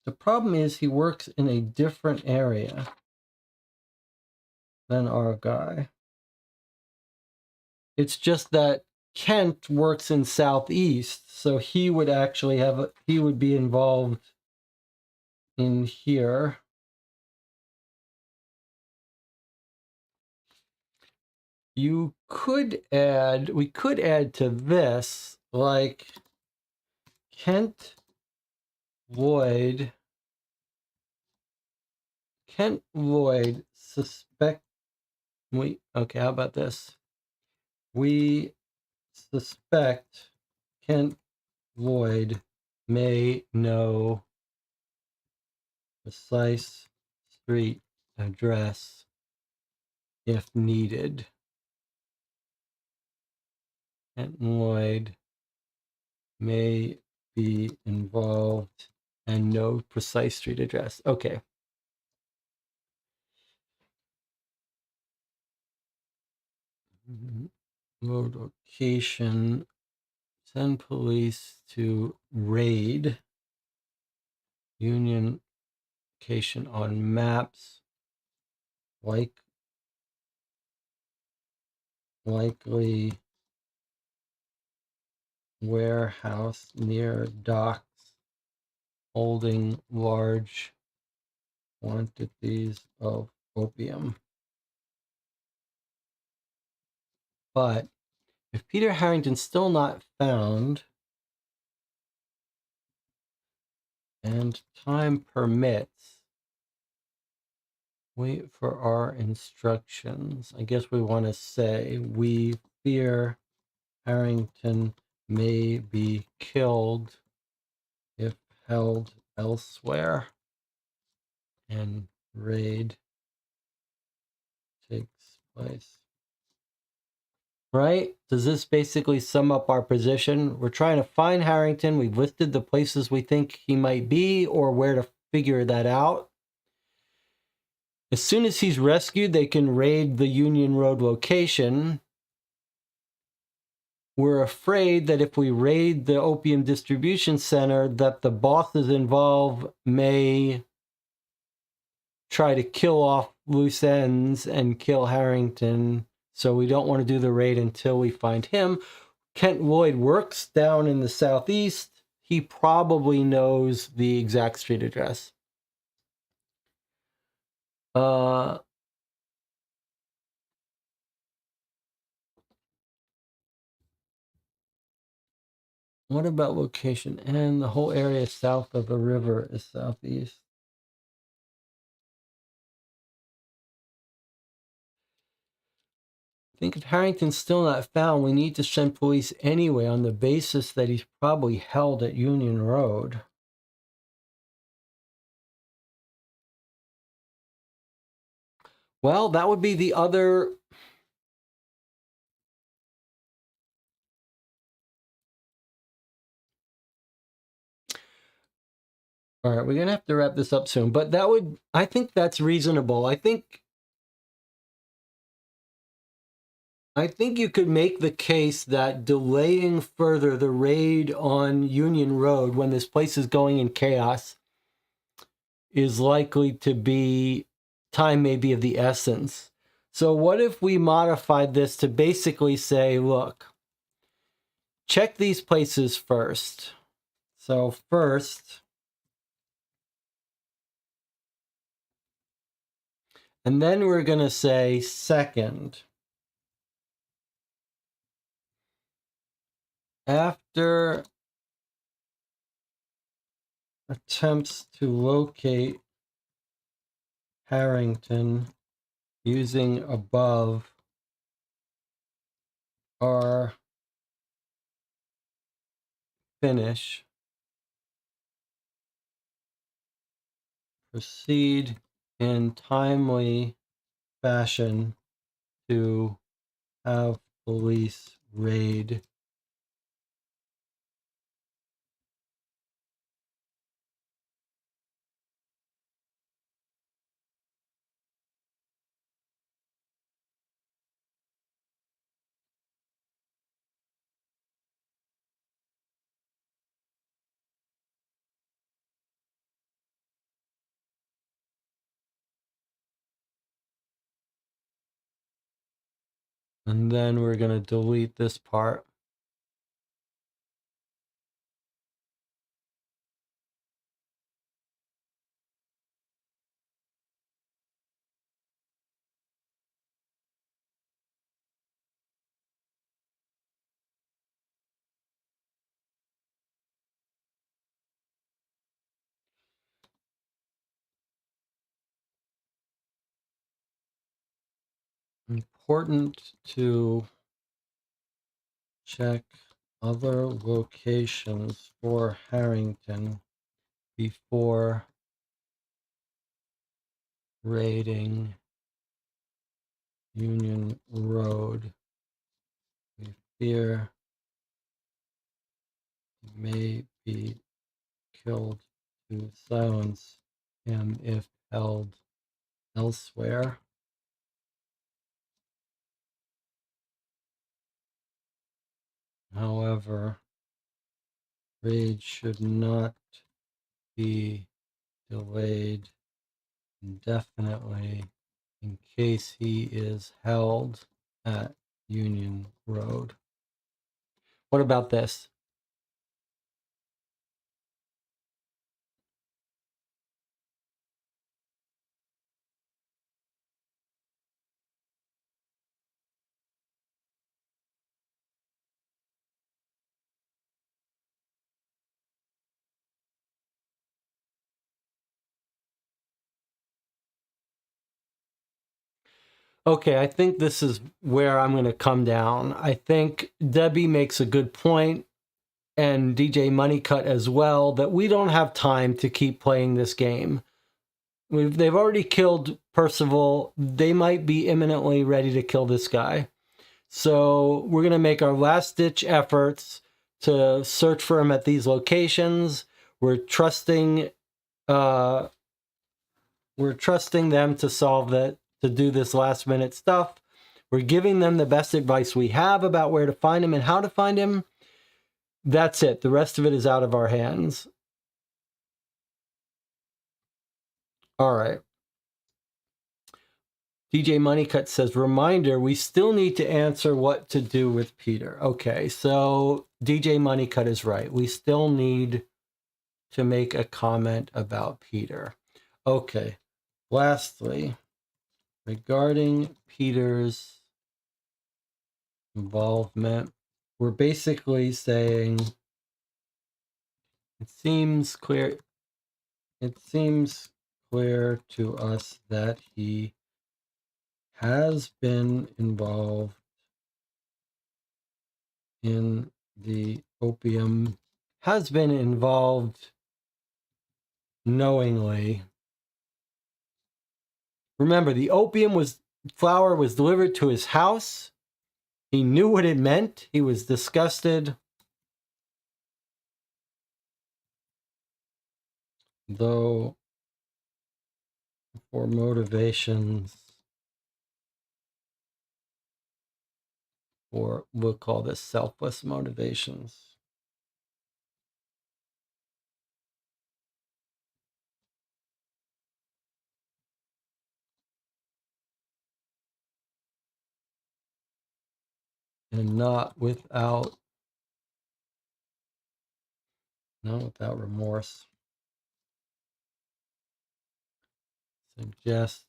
The problem is he works in a different area than our guy. It's just that Kent works in Southeast, so he would actually he would be involved in here. We could add to this, like, Kent Lloyd suspect, okay, how about this? We suspect Kent Lloyd may know precise street address if needed. Kent Lloyd may be involved and know precise street address. Okay. Location, send police to raid Union location on maps, likely warehouse near docks holding large quantities of opium. But if Peter Harrington's still not found and time permits, wait for our instructions. I guess we want to say we fear Harrington may be killed if held elsewhere and raid takes place. Right? Does this basically sum up our position? We're trying to find Harrington. We've listed the places we think he might be or where to figure that out. As soon as he's rescued, they can raid the Union Road location. we're afraid that if we raid the opium distribution center, that the bosses involved may try to kill off loose ends and kill Harrington. So we don't want to do the raid until we find him. Kent Lloyd works down in the southeast. He probably knows the exact street address. What about location? And the whole area south of the river is southeast. I think if Harrington's still not found, we need to send police anyway on the basis that he's probably held at Union Road. Well, that would be the other... All right, we're going to have to wrap this up soon, but that would... I think that's reasonable. I think you could make the case that delaying further the raid on Union Road when this place is going in chaos is likely to be, time may be of the essence. So what if we modified this to basically say, look, check these places first. So first, and then we're going to say second. After attempts to locate Harrington using above are finish, proceed in timely fashion to have police raid and then we're going to delete this part. Important to check other locations for Harrington before raiding Union Road. We fear he may be killed to silence him if held elsewhere. However, raid should not be delayed indefinitely in case he is held at Union Road. What about this? Okay, I think this is where I'm going to come down. I think Debbie makes a good point, and DJ Moneycut as well, that we don't have time to keep playing this game. They've already killed Percival. They might be imminently ready to kill this guy. So we're going to make our last-ditch efforts to search for him at these locations. We're trusting them to solve that, to do this last-minute stuff. We're giving them the best advice we have about where to find him and how to find him. That's it. The rest of it is out of our hands. All right. DJ Moneycut says, reminder, we still need to answer what to do with Peter. Okay, so DJ Moneycut is right. We still need to make a comment about Peter. Okay, lastly, regarding Peter's involvement, we're basically saying it seems clear to us that he has been involved in the opium, has been involved knowingly. Remember, the opium flower was delivered to his house. He knew what it meant. He was disgusted. Though for motivations, or we'll call this selfless motivations. And not without remorse. Suggest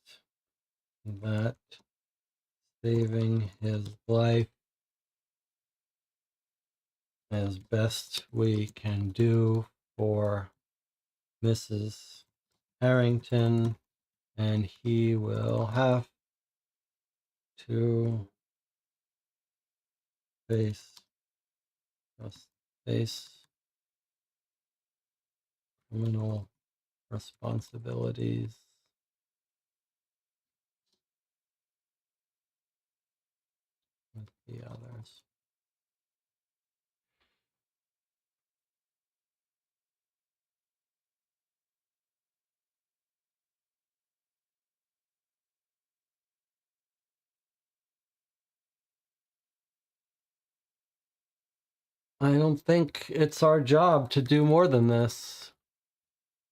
that saving his life as best we can do for Mrs. Harrington, and he will have to face criminal responsibilities with the others. I don't think it's our job to do more than this.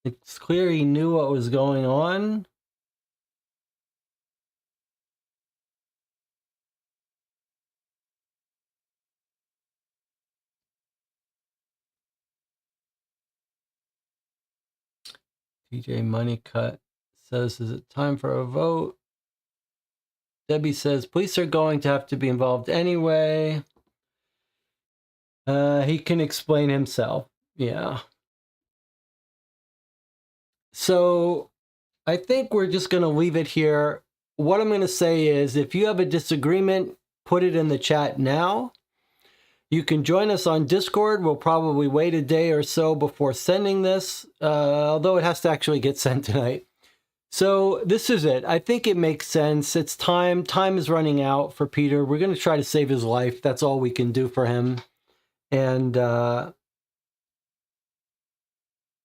It's clear he knew what was going on. TJ Moneycut says, is it time for a vote? Debbie says, police are going to have to be involved anyway. He can explain himself. Yeah. So I think we're just going to leave it here. What I'm going to say is, if you have a disagreement, put it in the chat now. You can join us on Discord. We'll probably wait a day or so before sending this, although it has to actually get sent tonight. So this is it. I think it makes sense. It's time. Time is running out for Peter. We're going to try to save his life. That's all we can do for him. And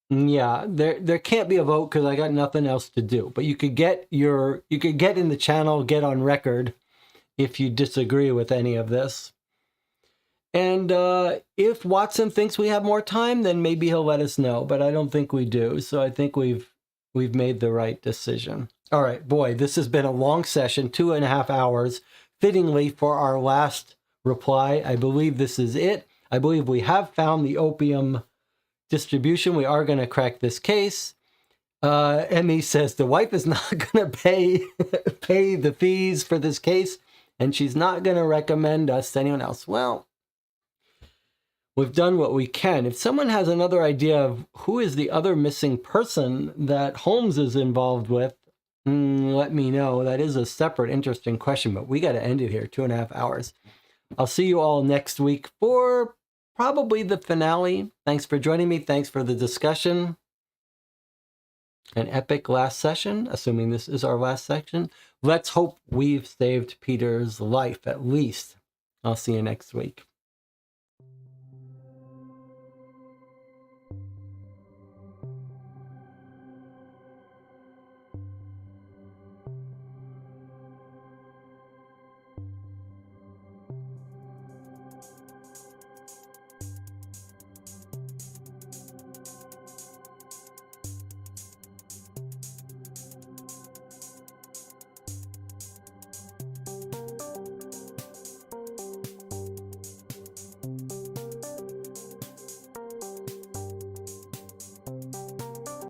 yeah, there can't be a vote because I got nothing else to do. But you could get in the channel, get on record if you disagree with any of this. And if Watson thinks we have more time, then maybe he'll let us know. But I don't think we do. So I think we've made the right decision. All right, boy, this has been a long session, 2.5 hours, fittingly for our last reply. I believe this is it. I believe we have found the opium distribution. We are going to crack this case. Emmy says the wife is not going to pay the fees for this case, and she's not going to recommend us to anyone else. Well, we've done what we can. If someone has another idea of who is the other missing person that Holmes is involved with, let me know. That is a separate, interesting question, but we got to end it here, 2.5 hours. I'll see you all next week for probably the finale. Thanks for joining me. Thanks for the discussion. An epic last session, assuming this is our last section. Let's hope we've saved Peter's life, at least. I'll see you next week.